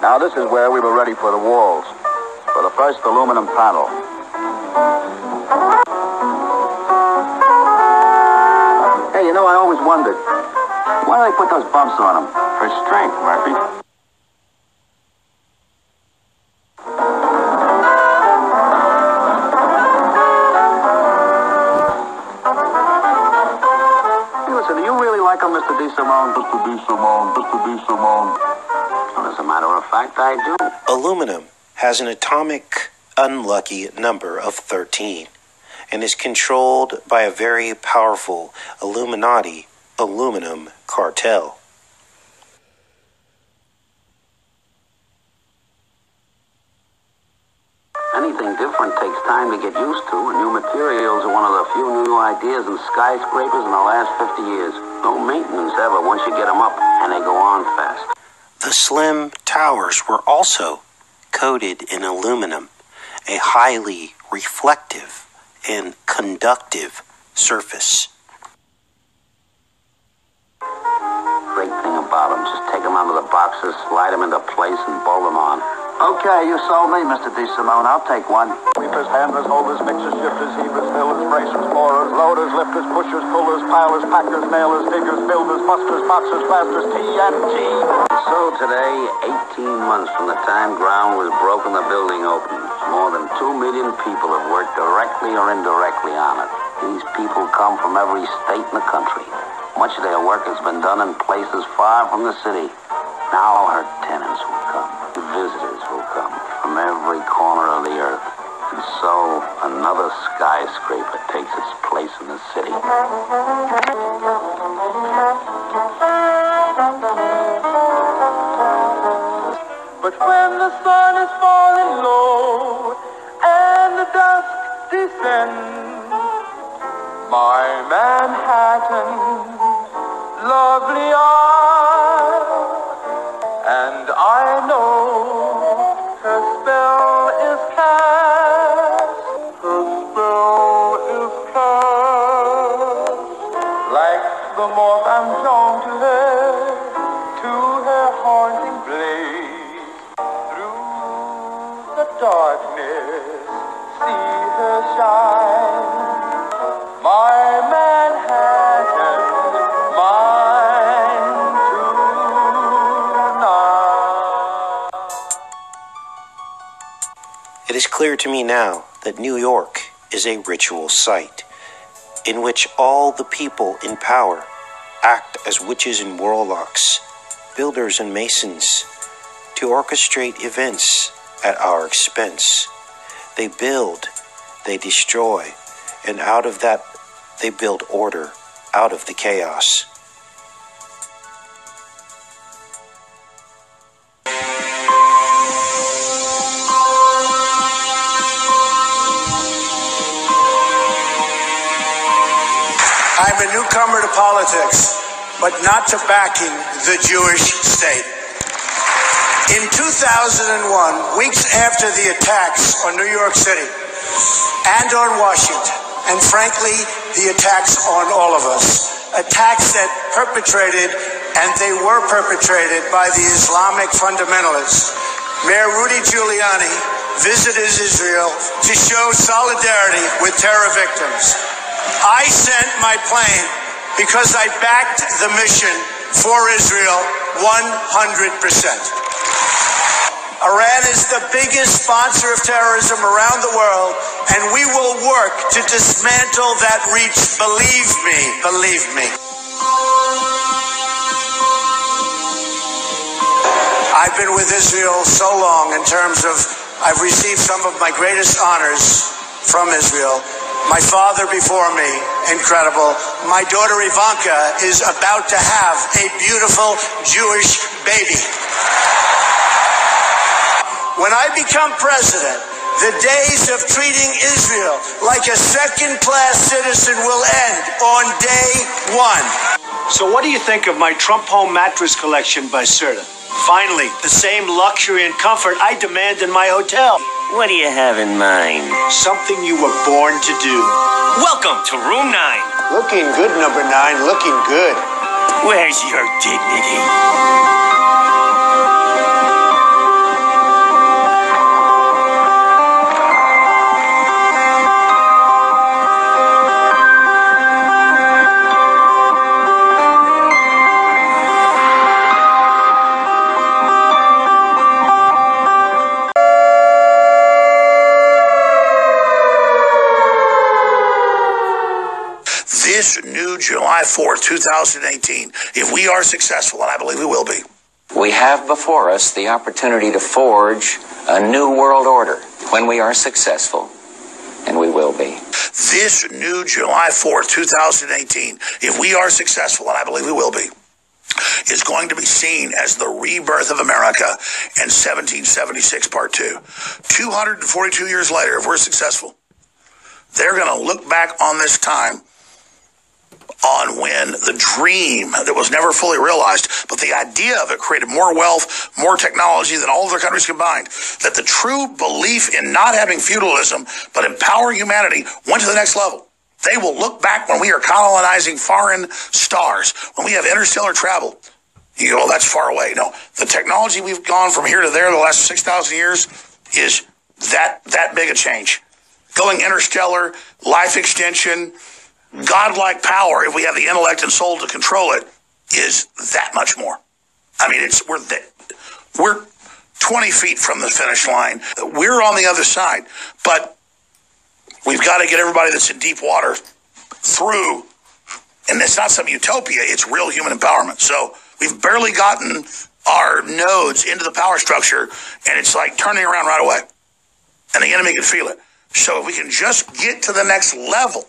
Now this is where we were ready for the walls. For the first aluminum panel. Hey, you know, I always wondered, why do they put those bumps on them? For strength, Murphy. Hey, listen, do you really like them, Mr. DeSimone? Mr. DeSimone, Mr. DeSimone. fact, I do. Aluminum has an atomic unlucky number of 13 and is controlled by a very powerful Illuminati aluminum cartel. Anything different takes time to get used to, and new materials are one of the few new ideas in skyscrapers in the last 50 years. No maintenance ever once you get them up, and they go on fast. The slim towers were also coated in aluminum, a highly reflective and conductive surface. Great thing about them, just take them out of the boxes, slide them into place, and bolt them on. Okay, you sold me, Mr. D. Simone. I'll take one. Sweepers, handlers, holders, mixers, shifters, heavers, fillers, bracers, floorers, loaders, lifters, pushers, pullers, pilers, packers, nailers, diggers, builders, busters, boxers, plasters, TNT. So today, 18 months from the time ground was broken, the building opened. More than 2 million people have worked directly or indirectly on it. These people come from every state in the country. Much of their work has been done in places far from the city. Now her tenants will come. Visitors will come from every corner of the earth. And so another skyscraper takes its place in the city. But when the sun is falling low and the dusk descends, my Manhattan, lovely Isle, and I know her spell is cast, her spell is cast, like the moth I'm drawn to her haunting blaze, through the darkness, see her shine, my Manhattan, mine tonight. It is clear to me now that New York is a ritual site in which all the people in power act as witches and warlocks, builders and masons, to orchestrate events at our expense. They build, they destroy, and out of that they build order out of the chaos. I'm a newcomer to politics, but not to backing the Jewish state. In 2001, weeks after the attacks on New York City and on Washington, and frankly, the attacks on all of us, attacks that perpetrated, and they were perpetrated by the Islamic fundamentalists, Mayor Rudy Giuliani visited Israel to show solidarity with terror victims. I sent my plane because I backed the mission for Israel 100%. Iran is the biggest sponsor of terrorism around the world, and we will work to dismantle that reach. Believe me, believe me. I've been with Israel so long in terms of I've received some of my greatest honors from Israel. My father before me, incredible. My daughter Ivanka is about to have a beautiful Jewish baby. When I become president, the days of treating Israel like a second-class citizen will end on day one. So what do you think of my Trump home mattress collection by Serta? Finally, the same luxury and comfort I demand in my hotel. What do you have in mind? Something you were born to do. Welcome to room 9. Looking good, number 9. Looking good. Where's your dignity? This new July 4th, 2018, if we are successful, and I believe we will be, We have before us the opportunity to forge a new world order when we are successful, and we will be. This new July 4th, 2018, if we are successful, and I believe we will be, is going to be seen as the rebirth of America in 1776 Part 2. 242 years later, if we're successful, they're going to look back on this time on when the dream that was never fully realized, but the idea of it created more wealth, more technology than all other countries combined, that the true belief in not having feudalism, but empowering humanity went to the next level. They will look back when we are colonizing foreign stars, when we have interstellar travel. You go, oh, that's far away. No, the technology we've gone from here to there the last 6,000 years is that big a change. Going interstellar, life extension, godlike power, if we have the intellect and soul to control it, is that much more. I mean, we're 20 feet from the finish line. We're on the other side, but we've got to get everybody that's in deep water through, and it's not some utopia, it's real human empowerment. So we've barely gotten our nodes into the power structure, and it's like turning around right away, and the enemy can feel it. So if we can just get to the next level,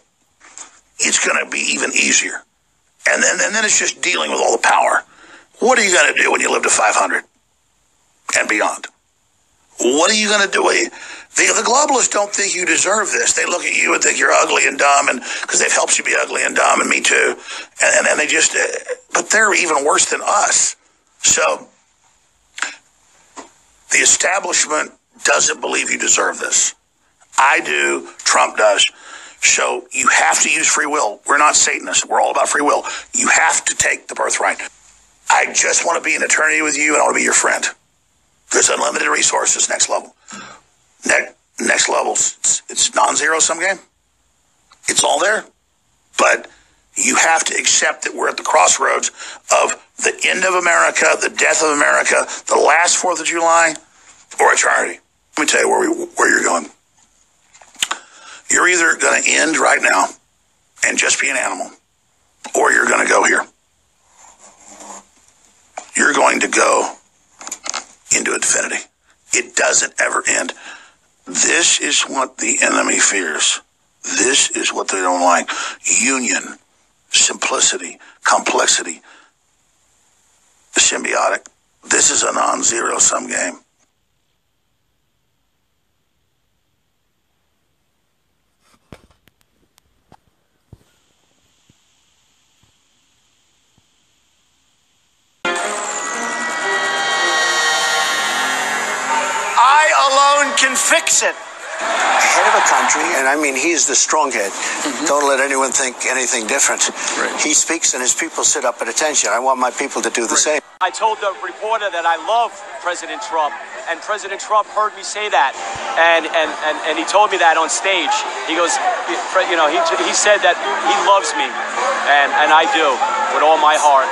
it's going to be even easier. And then it's just dealing with all the power. What are you going to do when you live to 500 and beyond? What are you going to do? The globalists don't think you deserve this. They look at you and think you're ugly and dumb, and because they've helped you be ugly and dumb, and me too. And they just, but they're even worse than us. So the establishment doesn't believe you deserve this. I do. Trump does. So you have to use free will. We're not Satanists. We're all about free will. You have to take the birthright. I just want to be in eternity with you, and I want to be your friend. There's unlimited resources, next level. Next level, it's non-zero sum game. It's all there. But you have to accept that we're at the crossroads of the end of America, the death of America, the last 4th of July, or eternity. Let me tell you where you're going. You're either going to end right now and just be an animal, or you're going to go here. You're going to go into infinity. It doesn't ever end. This is what the enemy fears. This is what they don't like. Union, simplicity, complexity, symbiotic. This is a non-zero sum game. Can fix it. Head of a country, and I mean, he's the strong head. Don't let anyone think anything different. Right. He speaks and his people sit up at attention. I want my people to do the same. I told the reporter that I love President Trump, and President Trump heard me say that, and he told me that on stage. He goes, you know, he said that he loves me, and I do, with all my heart.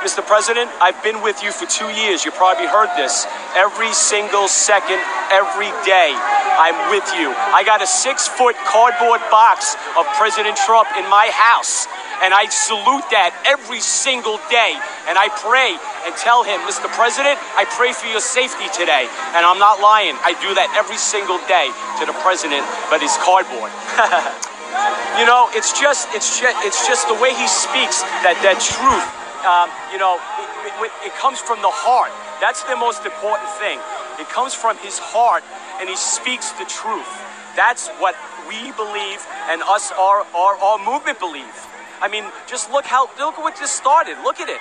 Mr. President, I've been with you for 2 years. You probably heard this. Every single second, every day, I'm with you. I got a 6-foot cardboard box of President Trump in my house, and I salute that every single day. And I pray and tell him, Mr. President, I pray for your safety today. And I'm not lying. I do that every single day to the president, but it's cardboard. You know, it's just the way he speaks, that truth. You know, it comes from the heart. That's the most important thing. It comes from his heart, and he speaks the truth. That's what we believe, and our movement believe. I mean, just look at what this started. Look at it.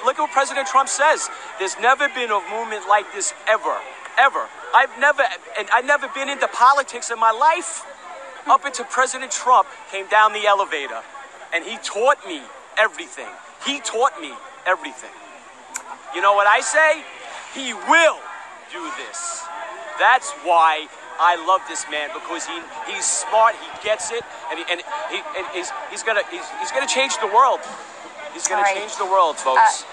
Look at what President Trump says. There's never been a movement like this ever. I've never been into politics in my life. Up until President Trump came down the elevator, and he taught me everything. He taught me everything. You know what I say? He will do this. That's why I love this man, because he's smart, he gets it, and he's gonna change the world. He's gonna change the world, folks.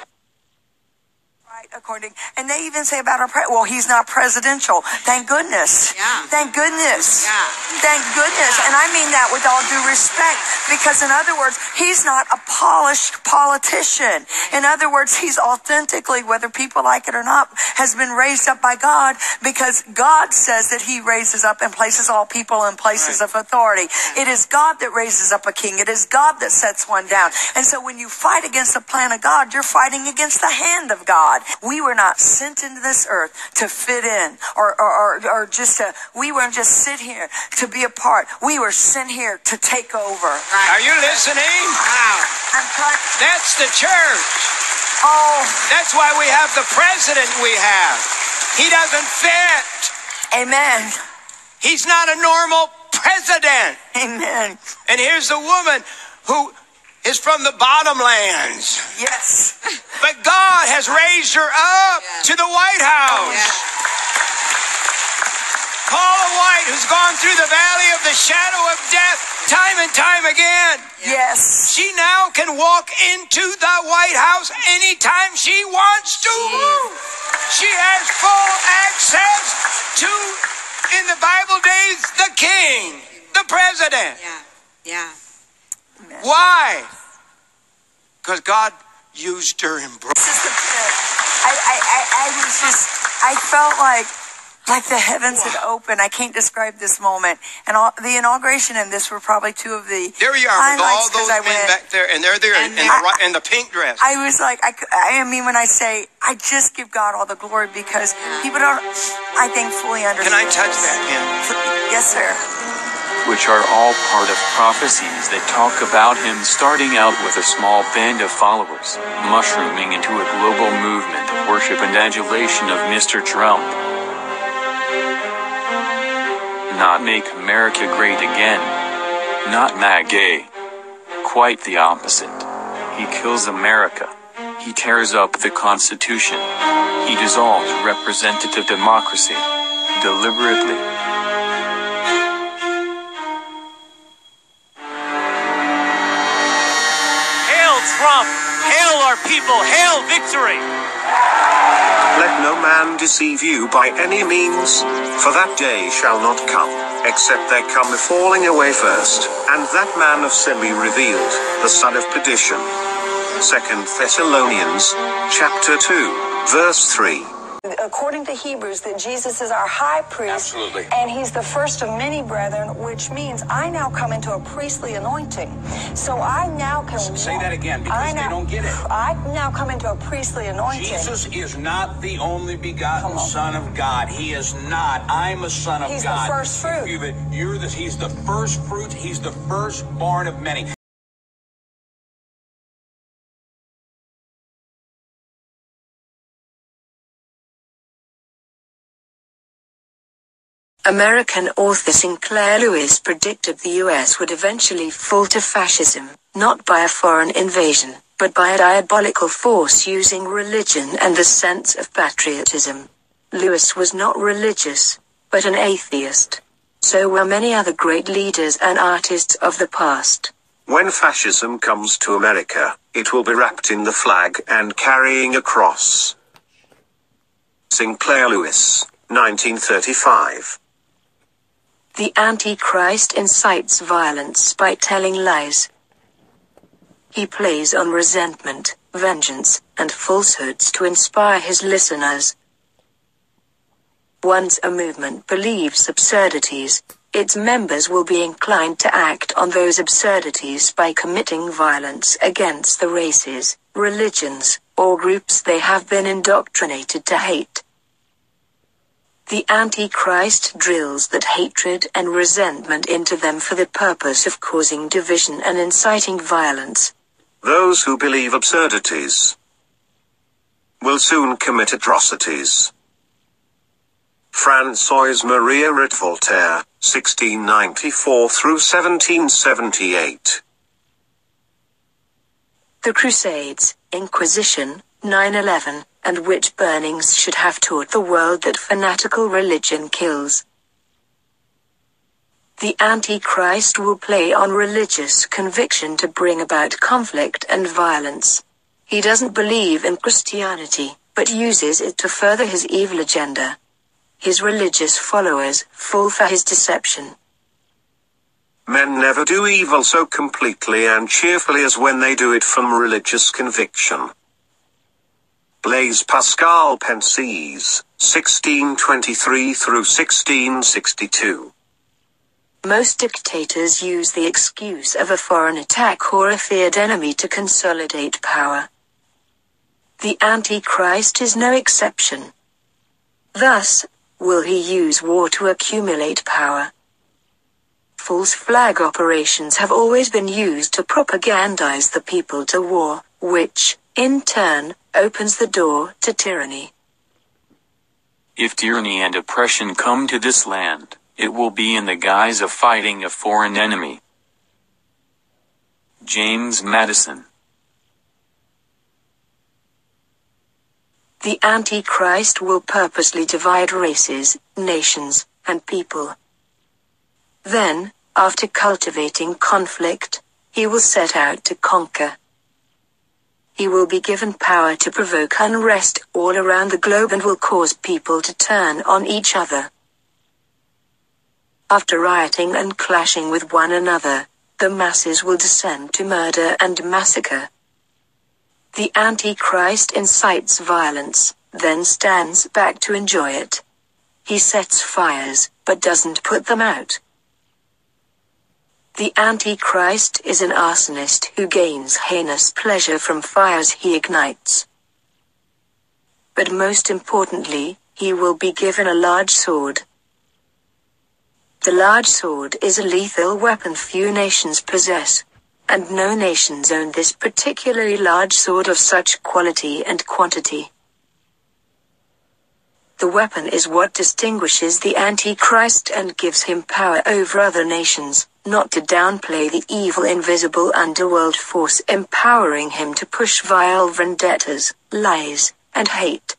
Right. according, and they even say about our well, he's not presidential. Thank goodness. Yeah. Thank goodness. Yeah. Thank goodness. Yeah. And I mean that with all due respect, because in other words, he's not a polished politician. In other words, he's authentically, whether people like it or not, has been raised up by God, because God says that he raises up and places all people in places of authority. It is God that raises up a king. It is God that sets one down. And so when you fight against the plan of God, you're fighting against the hand of God. We were not sent into this earth to fit in or just to, we weren't just sit here to be a part. We were sent here to take over. Are you listening? Wow. I'm trying. That's the church. Oh. That's why we have the president we have. He doesn't fit. Amen. He's not a normal president. Amen. And here's the woman who is from the bottomlands. Yes. But God has raised her up to the White House. Yeah. Paula White, who's gone through the valley of the shadow of death time and time again. Yes. She now can walk into the White House anytime she wants to. She has full access to, in the Bible days, the king, the president. Yeah. Why? Because God used her in I felt like the heavens had opened. I can't describe this moment. And the inauguration and this were probably two of the There you are with all those men back there, and they're there in the pink dress. I was like, I mean, when I say, I just give God all the glory, because people don't, I think, fully understand. Can I touch that, Kim? Yes, sir. Which are all part of prophecies that talk about him starting out with a small band of followers, mushrooming into a global movement of worship and adulation of Mr. Trump. Not make America great again. Not MAGA. Quite the opposite. He kills America. He tears up the Constitution. He dissolves representative democracy. Deliberately. Trump! Hail our people! Hail victory! Let no man deceive you by any means, for that day shall not come, except there come a falling away first, and that man of sin be revealed, the son of perdition. 2 Thessalonians, chapter 2, verse 3. According to Hebrews, that Jesus is our high priest. Absolutely. And he's the first of many brethren, which means I now come into a priestly anointing. So I now can say that again, because they don't get it. I now come into a priestly anointing. Jesus is not the only begotten Son of God. He is not. I'm a son of God. He's the first fruit. He's the first fruit. He's the firstborn of many. American author Sinclair Lewis predicted the U.S. would eventually fall to fascism, not by a foreign invasion, but by a diabolical force using religion and the sense of patriotism. Lewis was not religious, but an atheist. So were many other great leaders and artists of the past. When fascism comes to America, it will be wrapped in the flag and carrying a cross. Sinclair Lewis, 1935. The Antichrist incites violence by telling lies. He plays on resentment, vengeance, and falsehoods to inspire his listeners. Once a movement believes absurdities, its members will be inclined to act on those absurdities by committing violence against the races, religions, or groups they have been indoctrinated to hate. The Antichrist drills that hatred and resentment into them for the purpose of causing division and inciting violence. Those who believe absurdities will soon commit atrocities. Françoise Maria Rit Voltaire, 1694 through 1778. The Crusades, Inquisition, 9/11, and witch burnings should have taught the world that fanatical religion kills. The Antichrist will play on religious conviction to bring about conflict and violence. He doesn't believe in Christianity, but uses it to further his evil agenda. His religious followers fall for his deception. Men never do evil so completely and cheerfully as when they do it from religious conviction. Blaise Pascal Pensies, 1623 through 1662. Most dictators use the excuse of a foreign attack or a feared enemy to consolidate power. The Antichrist is no exception. Thus, will he use war to accumulate power? False flag operations have always been used to propagandize the people to war, which, in turn, opens the door to tyranny. If tyranny and oppression come to this land, it will be in the guise of fighting a foreign enemy. James Madison. The Antichrist will purposely divide races, nations, and people. Then, after cultivating conflict, he will set out to conquer. He will be given power to provoke unrest all around the globe and will cause people to turn on each other. After rioting and clashing with one another, the masses will descend to murder and massacre. The Antichrist incites violence, then stands back to enjoy it. He sets fires, but doesn't put them out. The Antichrist is an arsonist who gains heinous pleasure from fires he ignites. But most importantly, he will be given a large sword. The large sword is a lethal weapon few nations possess, and no nations own this particularly large sword of such quality and quantity. The weapon is what distinguishes the Antichrist and gives him power over other nations, not to downplay the evil invisible underworld force empowering him to push vile vendettas, lies, and hate.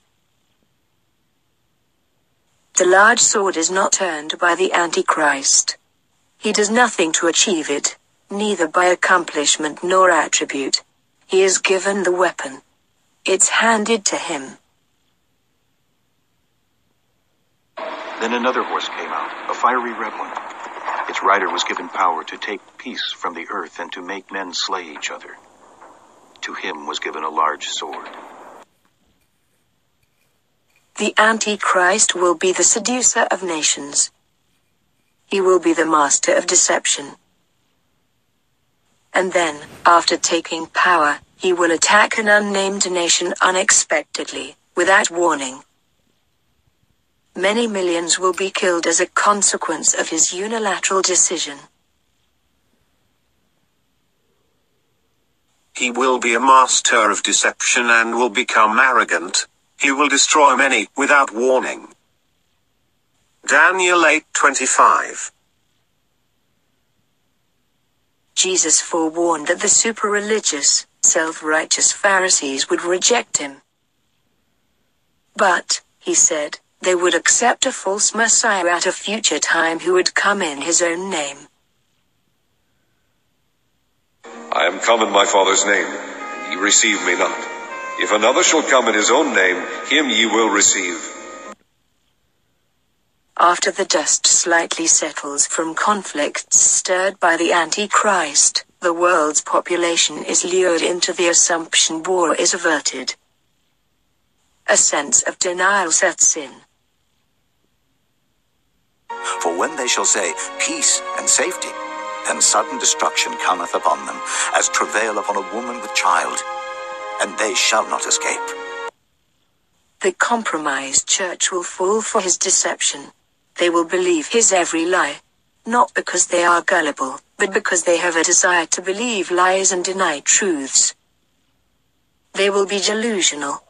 The large sword is not earned by the Antichrist. He does nothing to achieve it, neither by accomplishment nor attribute. He is given the weapon. It's handed to him. Then another horse came out, a fiery red one. Its rider was given power to take peace from the earth and to make men slay each other. To him was given a large sword. The Antichrist will be the seducer of nations. He will be the master of deception. And then, after taking power, he will attack an unnamed nation unexpectedly, without warning. Many millions will be killed as a consequence of his unilateral decision. He will be a master of deception and will become arrogant. He will destroy many without warning. Daniel 8:25. Jesus forewarned that the super-religious, self-righteous Pharisees would reject him. But, he said, they would accept a false Messiah at a future time who would come in his own name. I am come in my Father's name, ye receive me not. If another shall come in his own name, him ye will receive. After the dust slightly settles from conflicts stirred by the Antichrist, the world's population is lured into the assumption war is averted. A sense of denial sets in. For when they shall say, peace and safety, then sudden destruction cometh upon them, as travail upon a woman with child, and they shall not escape. The compromised church will fall for his deception. They will believe his every lie, not because they are gullible, but because they have a desire to believe lies and deny truths. They will be delusional.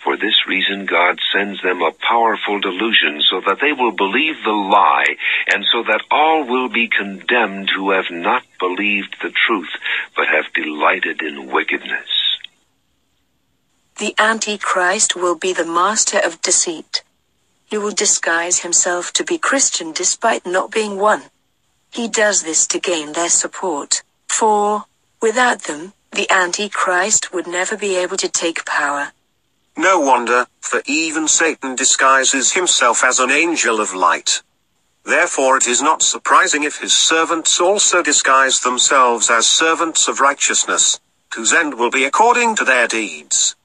For this reason God sends them a powerful delusion so that they will believe the lie, and so that all will be condemned who have not believed the truth, but have delighted in wickedness. The Antichrist will be the master of deceit. He will disguise himself to be Christian despite not being one. He does this to gain their support, for, without them, the Antichrist would never be able to take power. No wonder, for even Satan disguises himself as an angel of light. Therefore it is not surprising if his servants also disguise themselves as servants of righteousness, whose end will be according to their deeds.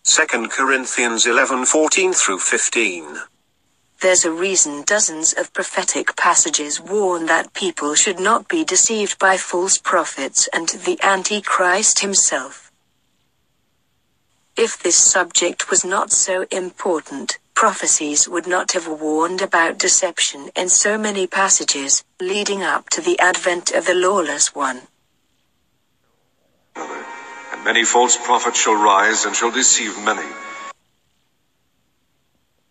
2 Corinthians 11:14 through 15. There's a reason dozens of prophetic passages warn that people should not be deceived by false prophets and the Antichrist himself. If this subject was not so important, prophecies would not have warned about deception in so many passages, leading up to the advent of the lawless one. And many false prophets shall rise and shall deceive many.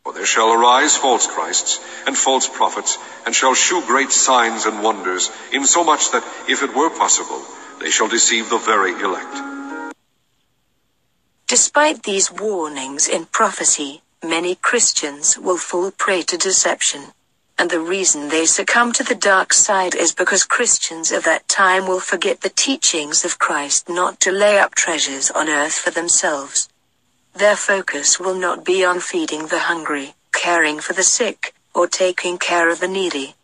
For there shall arise false Christs and false prophets, and shall shew great signs and wonders, insomuch that, if it were possible, they shall deceive the very elect. Despite these warnings in prophecy, many Christians will fall prey to deception. And the reason they succumb to the dark side is because Christians of that time will forget the teachings of Christ not to lay up treasures on earth for themselves. Their focus will not be on feeding the hungry, caring for the sick, or taking care of the needy.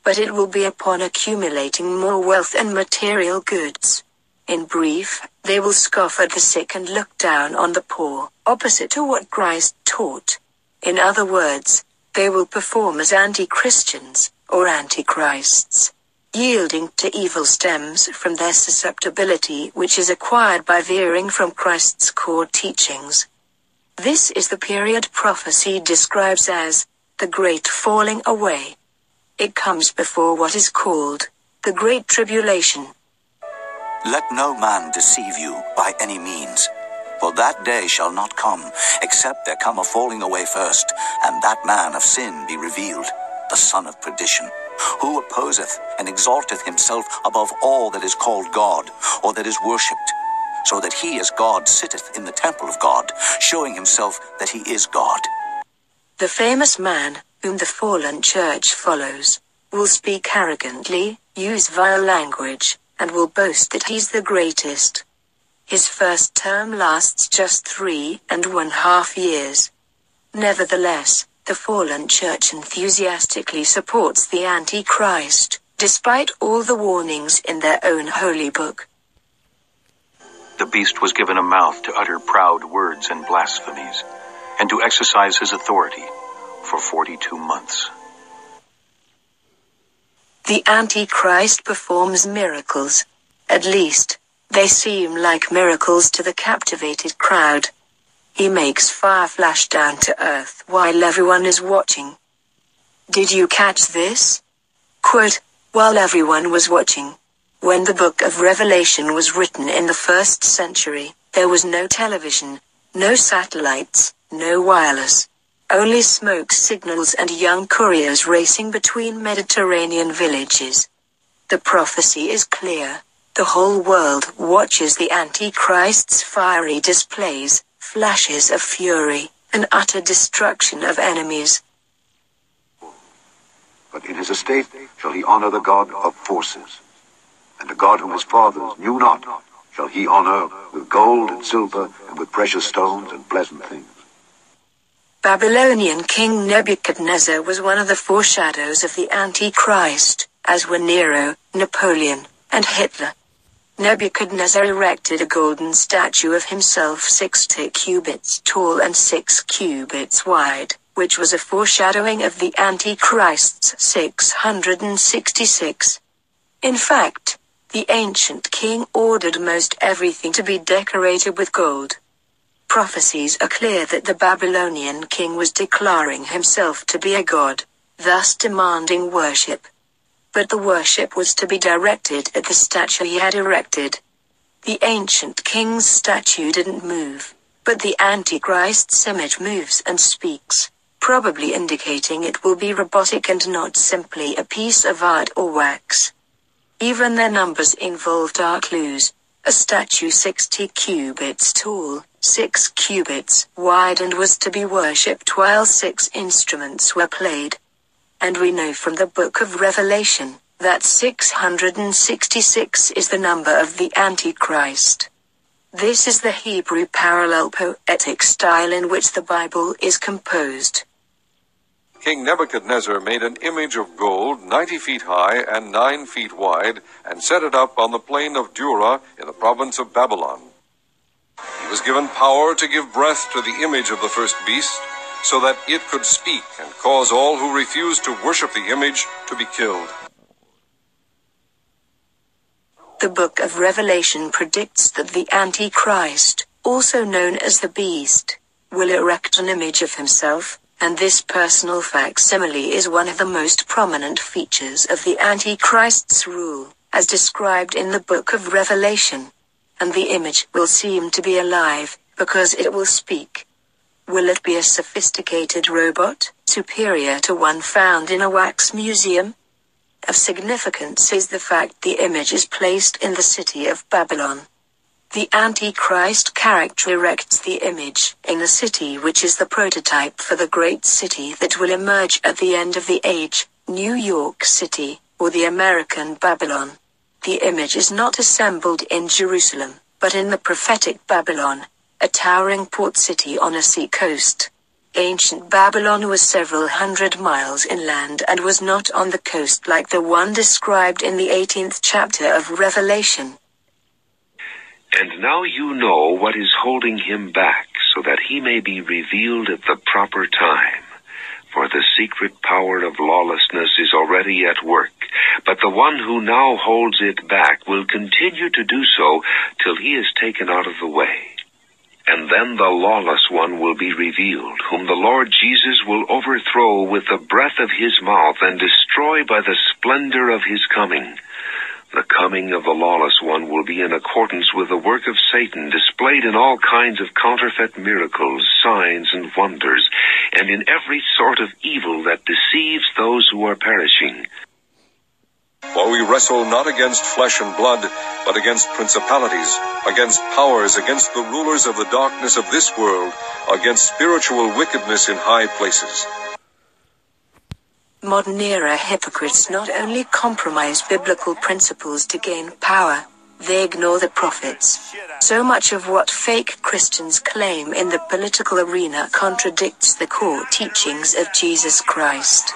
But it will be upon accumulating more wealth and material goods. In brief, they will scoff at the sick and look down on the poor, opposite to what Christ taught. In other words, they will perform as anti-Christians, or antichrists. Yielding to evil stems from their susceptibility, which is acquired by veering from Christ's core teachings. This is the period prophecy describes as the Great Falling Away. It comes before what is called the Great Tribulation. Let no man deceive you by any means, for that day shall not come, except there come a falling away first, and that man of sin be revealed, the son of perdition, who opposeth and exalteth himself above all that is called God, or that is worshipped, so that he as God sitteth in the temple of God, showing himself that he is God. The famous man, whom the fallen church follows, will speak arrogantly, use vile language, and will boast that he's the greatest. His first term lasts just 3.5 years. Nevertheless, the fallen church enthusiastically supports the Antichrist, despite all the warnings in their own holy book. The beast was given a mouth to utter proud words and blasphemies, and to exercise his authority for 42 months. The Antichrist performs miracles. At least, they seem like miracles to the captivated crowd. He makes fire flash down to earth while everyone is watching. Did you catch this? Quote, while everyone was watching. When the book of Revelation was written in the 1st century, there was no television, no satellites, no wireless. Only smoke signals and young couriers racing between Mediterranean villages. The prophecy is clear. The whole world watches the Antichrist's fiery displays, flashes of fury, and utter destruction of enemies. But in his estate shall he honor the God of forces. And the God whom his fathers knew not shall he honor with gold and silver and with precious stones and pleasant things. Babylonian King Nebuchadnezzar was one of the foreshadows of the Antichrist, as were Nero, Napoleon, and Hitler. Nebuchadnezzar erected a golden statue of himself 60 cubits tall and 6 cubits wide, which was a foreshadowing of the Antichrist's 666. In fact, the ancient king ordered most everything to be decorated with gold. Prophecies are clear that the Babylonian king was declaring himself to be a god, thus demanding worship. But the worship was to be directed at the statue he had erected. The ancient king's statue didn't move, but the Antichrist's image moves and speaks, probably indicating it will be robotic and not simply a piece of art or wax. Even their numbers involved are clues. A statue 60 cubits tall, 6 cubits wide, and was to be worshipped while 6 instruments were played. And we know from the book of Revelation that 666 is the number of the Antichrist. This is the Hebrew parallel poetic style in which the Bible is composed. King Nebuchadnezzar made an image of gold 90 feet high and 9 feet wide and set it up on the plain of Dura in the province of Babylon. He was given power to give breath to the image of the first beast, so that it could speak and cause all who refused to worship the image to be killed. The book of Revelation predicts that the Antichrist, also known as the Beast, will erect an image of himself, and this personal facsimile is one of the most prominent features of the Antichrist's rule, as described in the book of Revelation. And the image will seem to be alive, because it will speak. Will it be a sophisticated robot, superior to one found in a wax museum? Of significance is the fact the image is placed in the city of Babylon. The Antichrist character erects the image in the city which is the prototype for the great city that will emerge at the end of the age, New York City, or the American Babylon. The image is not assembled in Jerusalem, but in the prophetic Babylon, a towering port city on a sea coast. Ancient Babylon was several hundred miles inland and was not on the coast like the one described in the 18th chapter of Revelation. And now you know what is holding him back, so that he may be revealed at the proper time. For the secret power of lawlessness is already at work, but the one who now holds it back will continue to do so till he is taken out of the way. And then the lawless one will be revealed, whom the Lord Jesus will overthrow with the breath of his mouth and destroy by the splendor of his coming. The coming of the lawless one will be in accordance with the work of Satan, displayed in all kinds of counterfeit miracles, signs, and wonders, and in every sort of evil that deceives those who are perishing. For we wrestle not against flesh and blood, but against principalities, against powers, against the rulers of the darkness of this world, against spiritual wickedness in high places. Modern-era hypocrites not only compromise biblical principles to gain power, they ignore the prophets. So much of what fake Christians claim in the political arena contradicts the core teachings of Jesus Christ.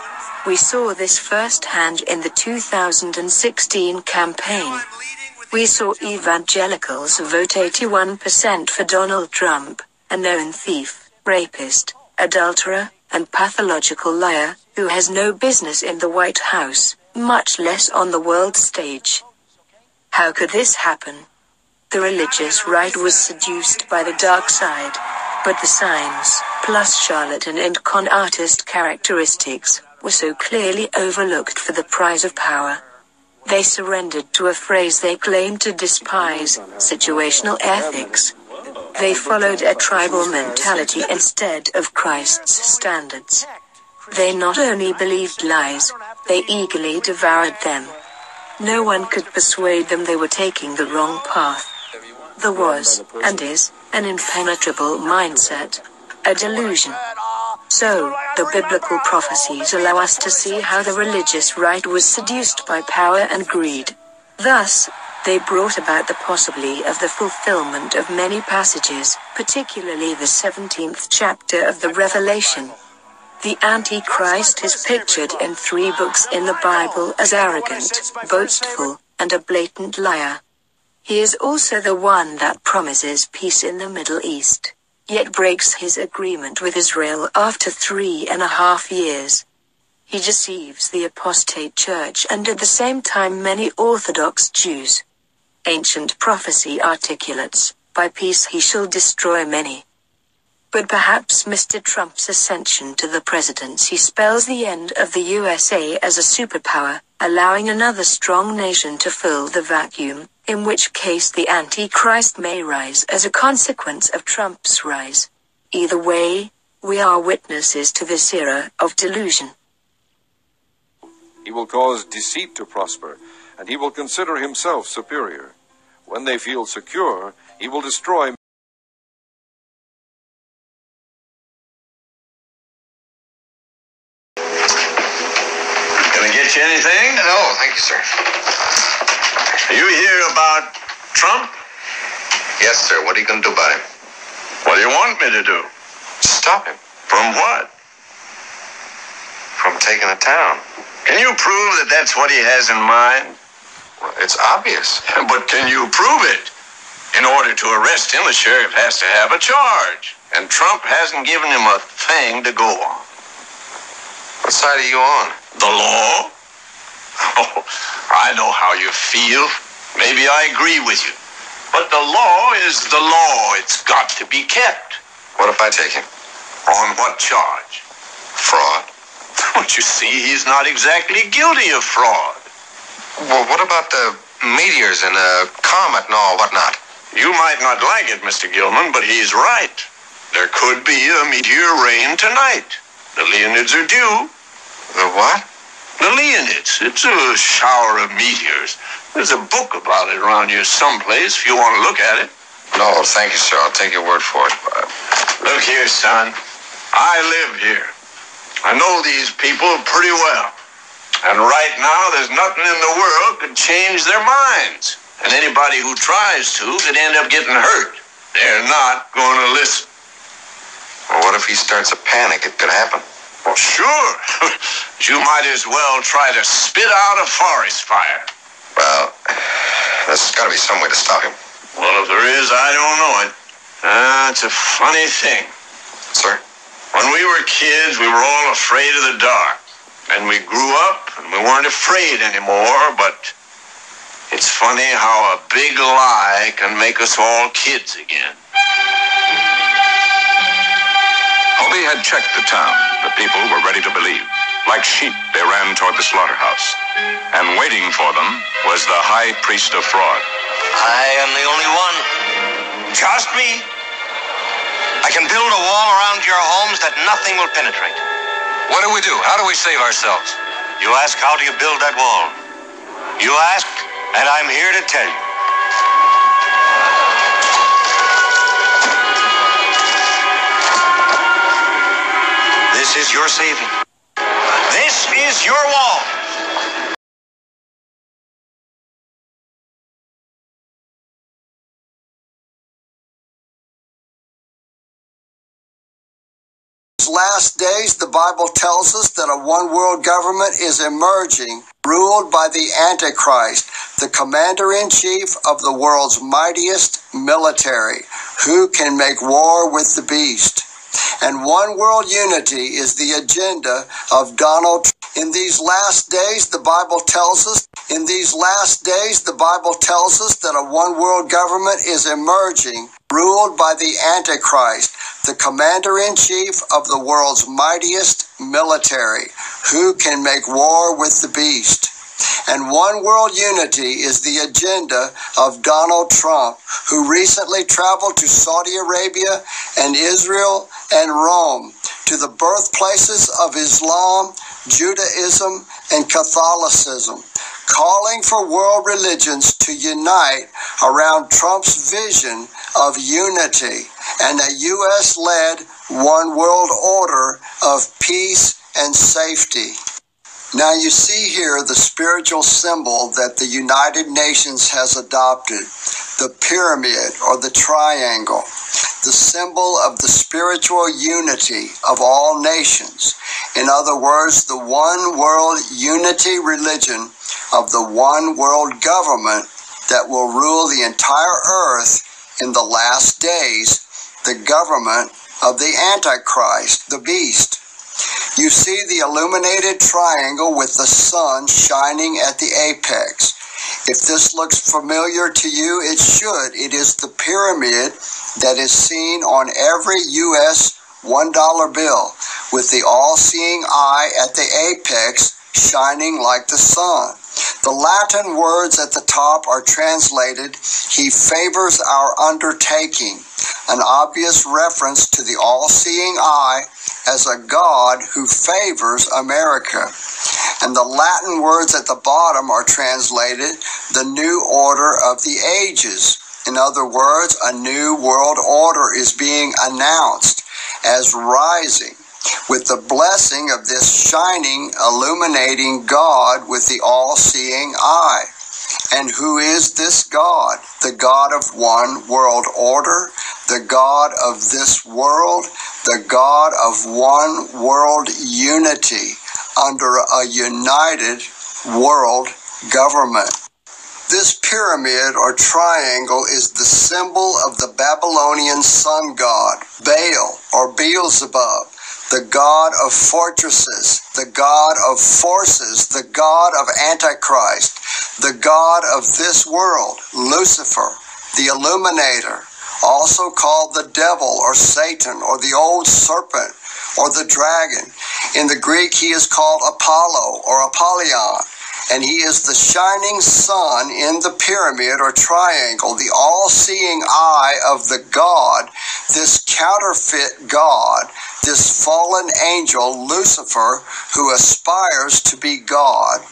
We saw this firsthand in the 2016 campaign. We saw evangelicals vote 81% for Donald Trump, a known thief, rapist, adulterer, and pathological liar, who has no business in the White House, much less on the world stage. How could this happen? The religious right was seduced by the dark side, but the signs, plus charlatan and con artist characteristics, were so clearly overlooked for the prize of power. They surrendered to a phrase they claimed to despise, situational ethics. They followed a tribal mentality instead of Christ's standards. They not only believed lies, they eagerly devoured them. No one could persuade them they were taking the wrong path. There was, and is, an impenetrable mindset, a delusion. So, the biblical prophecies allow us to see how the religious right was seduced by power and greed. Thus, they brought about the possibility of the fulfillment of many passages, particularly the 17th chapter of the Revelation. The Antichrist is pictured in 3 books in the Bible as arrogant, boastful, and a blatant liar. He is also the one that promises peace in the Middle East, yet breaks his agreement with Israel after 3.5 years. He deceives the apostate church and at the same time many Orthodox Jews. Ancient prophecy articulates, by peace he shall destroy many. But perhaps Mr. Trump's ascension to the presidency spells the end of the USA as a superpower, allowing another strong nation to fill the vacuum, in which case the Antichrist may rise as a consequence of Trump's rise. Either way, we are witnesses to this era of delusion. He will cause deceit to prosper, and he will consider himself superior. When they feel secure, he will destroy. Gonna get you anything? No, thank you, sir. You hear about Trump? Yes, sir. What are you going to do about him? What do you want me to do? Stop him. From what? From taking the town. Can you prove that that's what he has in mind? Well, it's obvious. But can you prove it? In order to arrest him, the sheriff has to have a charge. And Trump hasn't given him a thing to go on. What side are you on? The law? Oh, I know how you feel. Maybe I agree with you. But the law is the law. It's got to be kept. What if I take him? On what charge? Fraud. Don't you see, he's not exactly guilty of fraud. Well, what about the meteors and the comet and all whatnot? You might not like it, Mr. Gilman, but he's right. There could be a meteor rain tonight. The Leonids are due. The what? The Leonids. It's a shower of meteors. There's a book about it around here someplace if you want to look at it. No, thank you, sir. I'll take your word for it. Look here, son. I live here. I know these people pretty well. And right now, there's nothing in the world could change their minds. And anybody who tries to could end up getting hurt. They're not going to listen. Well, what if he starts a panic? It could happen. Well, sure. You might as well try to spit out a forest fire. Well, there's got to be some way to stop him. Well, if there is, I don't know it. It's a funny thing. Sir? When we were kids, we were all afraid of the dark. And we grew up, and we weren't afraid anymore, but it's funny how a big lie can make us all kids again. Hobie had checked the town. The people were ready to believe. Like sheep, they ran toward the slaughterhouse. And waiting for them was the high priest of fraud. I am the only one. Trust me. I can build a wall around your homes that nothing will penetrate. What do we do? How do we save ourselves? You ask, how do you build that wall? You ask, and I'm here to tell you. This is your saving. This is your wall. Last days, the Bible tells us that a one-world government is emerging, ruled by the Antichrist, the commander-in-chief of the world's mightiest military, who can make war with the beast. And one world unity is the agenda of Donald Trump. In these last days, the Bible tells us that a one-world government is emerging, ruled by the Antichrist, the commander-in-chief of the world's mightiest military, who can make war with the beast. And one world unity is the agenda of Donald Trump, who recently traveled to Saudi Arabia and Israel and Rome, to the birthplaces of Islam, Judaism, and Catholicism, calling for world religions to unite around Trump's vision of unity and a U.S.-led one world order of peace and safety. Now you see here the spiritual symbol that the United Nations has adopted, the pyramid or the triangle, the symbol of the spiritual unity of all nations. In other words, the one world unity religion of the one world government that will rule the entire earth in the last days, the government of the Antichrist, the beast. You see the illuminated triangle with the sun shining at the apex. If this looks familiar to you, it should. It is the pyramid that is seen on every U.S. $1 bill, with the all-seeing eye at the apex shining like the sun. The Latin words at the top are translated, "He favors our undertaking," an obvious reference to the all-seeing eye as a God who favors America. And the Latin words at the bottom are translated, "The new order of the ages." In other words, a new world order is being announced as rising, with the blessing of this shining, illuminating God with the all-seeing eye. And who is this God? The God of one world order, the God of this world, the God of one world unity under a united world government. This pyramid or triangle is the symbol of the Babylonian sun god, Baal or Beelzebub, the god of fortresses, the god of forces, the god of Antichrist, the god of this world, Lucifer, the illuminator, also called the devil or Satan or the old serpent or the dragon. In the Greek, he is called Apollo or Apollyon, and he is the shining sun in the pyramid or triangle, the all-seeing eye of the God, this counterfeit God, this fallen angel, Lucifer, who aspires to be God,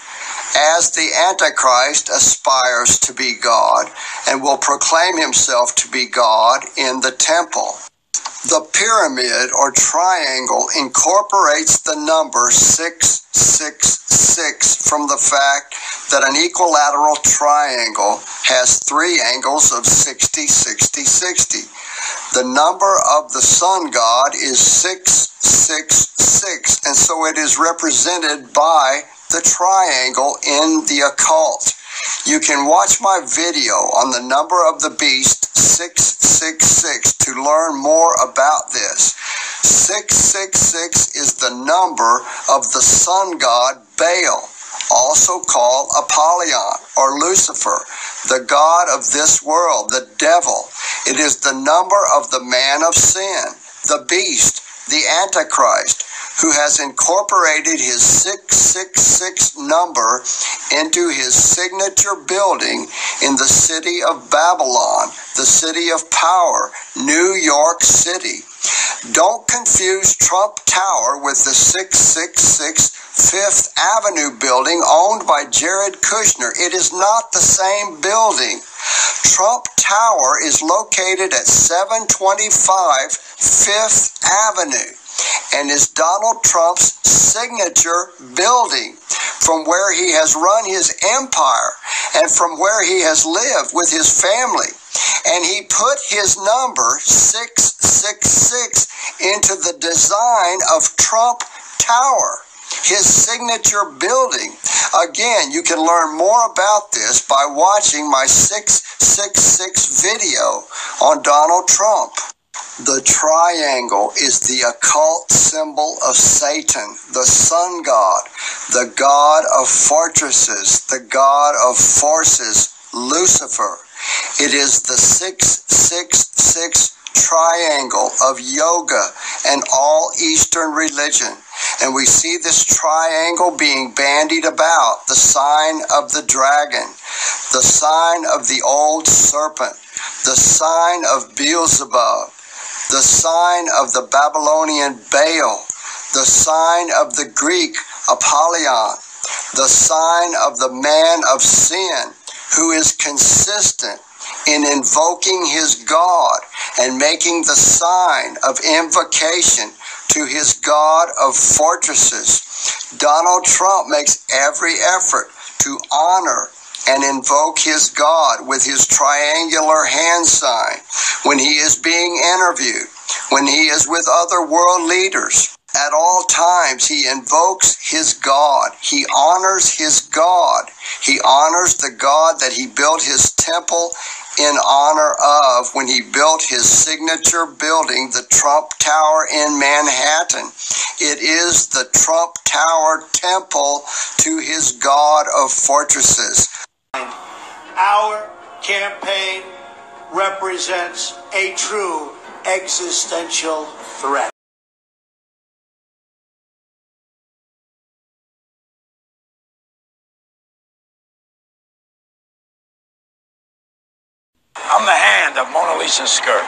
as the Antichrist aspires to be God, and will proclaim himself to be God in the temple. The pyramid or triangle incorporates the number 666 from the fact that an equilateral triangle has three angles of 60, 60, 60. The number of the sun god is 666, and so it is represented by the triangle in the occult. You can watch my video on the number of the beast 666 to learn more about this. 666 is the number of the sun god Baal, also called Apollyon or Lucifer, the god of this world, the devil. It is the number of the man of sin, the beast, the Antichrist, who has incorporated his 666 number into his signature building in the city of Babylon, the city of power, New York City. Don't confuse Trump Tower with the 666 Fifth Avenue building owned by Jared Kushner. It is not the same building. Trump Tower is located at 725 Fifth Avenue and is Donald Trump's signature building from where he has run his empire and from where he has lived with his family. And he put his number 666 into the design of Trump Tower, his signature building. Again, you can learn more about this by watching my 666 video on Donald Trump. The triangle is the occult symbol of Satan, the sun god, the god of fortresses, the god of forces, Lucifer. It is the 666 triangle of yoga and all Eastern religion. And we see this triangle being bandied about, the sign of the dragon, the sign of the old serpent, the sign of Beelzebub, the sign of the Babylonian Baal, the sign of the Greek Apollyon, the sign of the man of sin, who is consistent in invoking his God and making the sign of invocation to his God of fortresses. Donald Trump makes every effort to honor and invoke his God with his triangular hand sign when he is being interviewed, when he is with other world leaders. At all times, he invokes his God. He honors his God. He honors the God that he built his temple in honor of when he built his signature building, the Trump Tower in Manhattan. It is the Trump Tower temple to his God of fortresses. Our campaign represents a true existential threat. I'm the hand of Mona Lisa's skirt.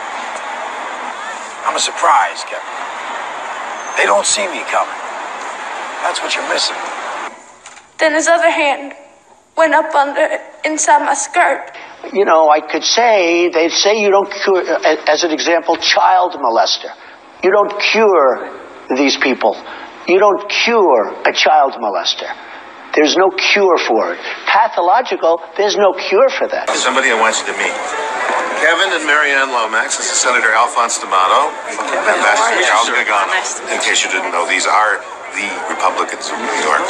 I'm a surprise, Kevin. They don't see me coming. That's what you're missing. Then his other hand went up inside my skirt. You know, I could say, they'd say you don't cure, as an example, child molester. You don't cure these people. You don't cure a child molester. There's no cure for it. Pathological, there's no cure for that. Somebody I want you to meet. Kevin and Marianne Lomax. This is Senator Alphonse D'Amato. Ambassador Charles Gagano. In case you didn't know, these are the Republicans of New York.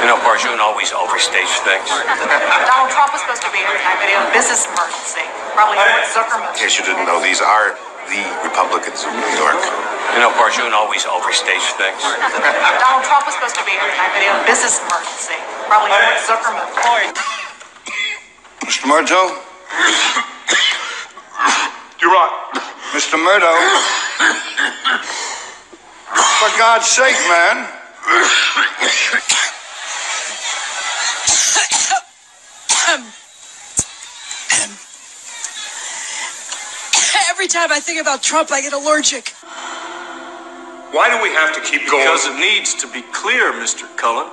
You know, Barjoon always overstates things. Donald Trump was supposed to be here tonight, but he had a business emergency. Probably Lord Zuckerman. In case you didn't know, these are the Republicans of New York. You know, Barjoon always overstates things. Donald Trump was supposed to be here tonight, but he had a business emergency. Probably Lord Zuckerman. Mr. Murdo? You're right. Mr. Murdo? For God's sake, man. Every time I think about Trump, I get allergic. Why do we have to keep going? Because it needs to be clear, Mr. Cullen.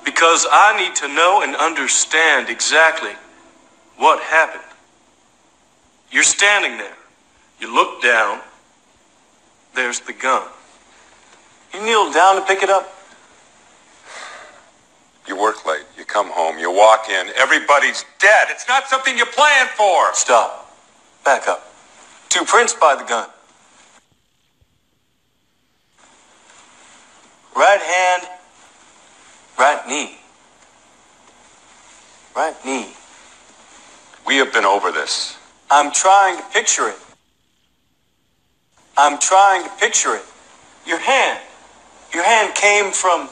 Because I need to know and understand exactly what happened. You're standing there. You look down. There's the gun. You kneel down to pick it up. You work late, you come home, you walk in, everybody's dead. It's not something you planned for. Stop. Back up. Two prints by the gun. Right hand, right knee. Right knee. We have been over this. I'm trying to picture it. I'm trying to picture it. Your hand. Your hand came from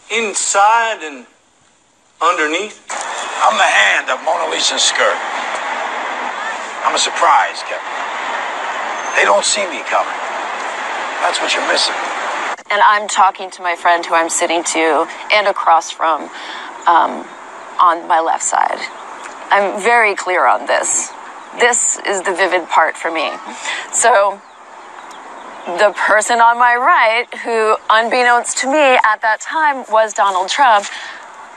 inside and underneath. I'm the hand of Mona Lisa's skirt. I'm a surprise, Kevin. They don't see me coming. That's what you're missing. And I'm talking to my friend who I'm sitting to and across from on my left side. I'm very clear on this. This is the vivid part for me. So the person on my right, who unbeknownst to me at that time was Donald Trump,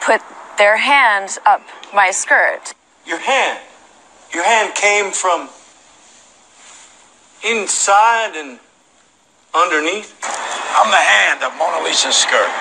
put their hand up my skirt. Your hand came from inside and underneath. I'm the hand of Mona Lisa's skirt.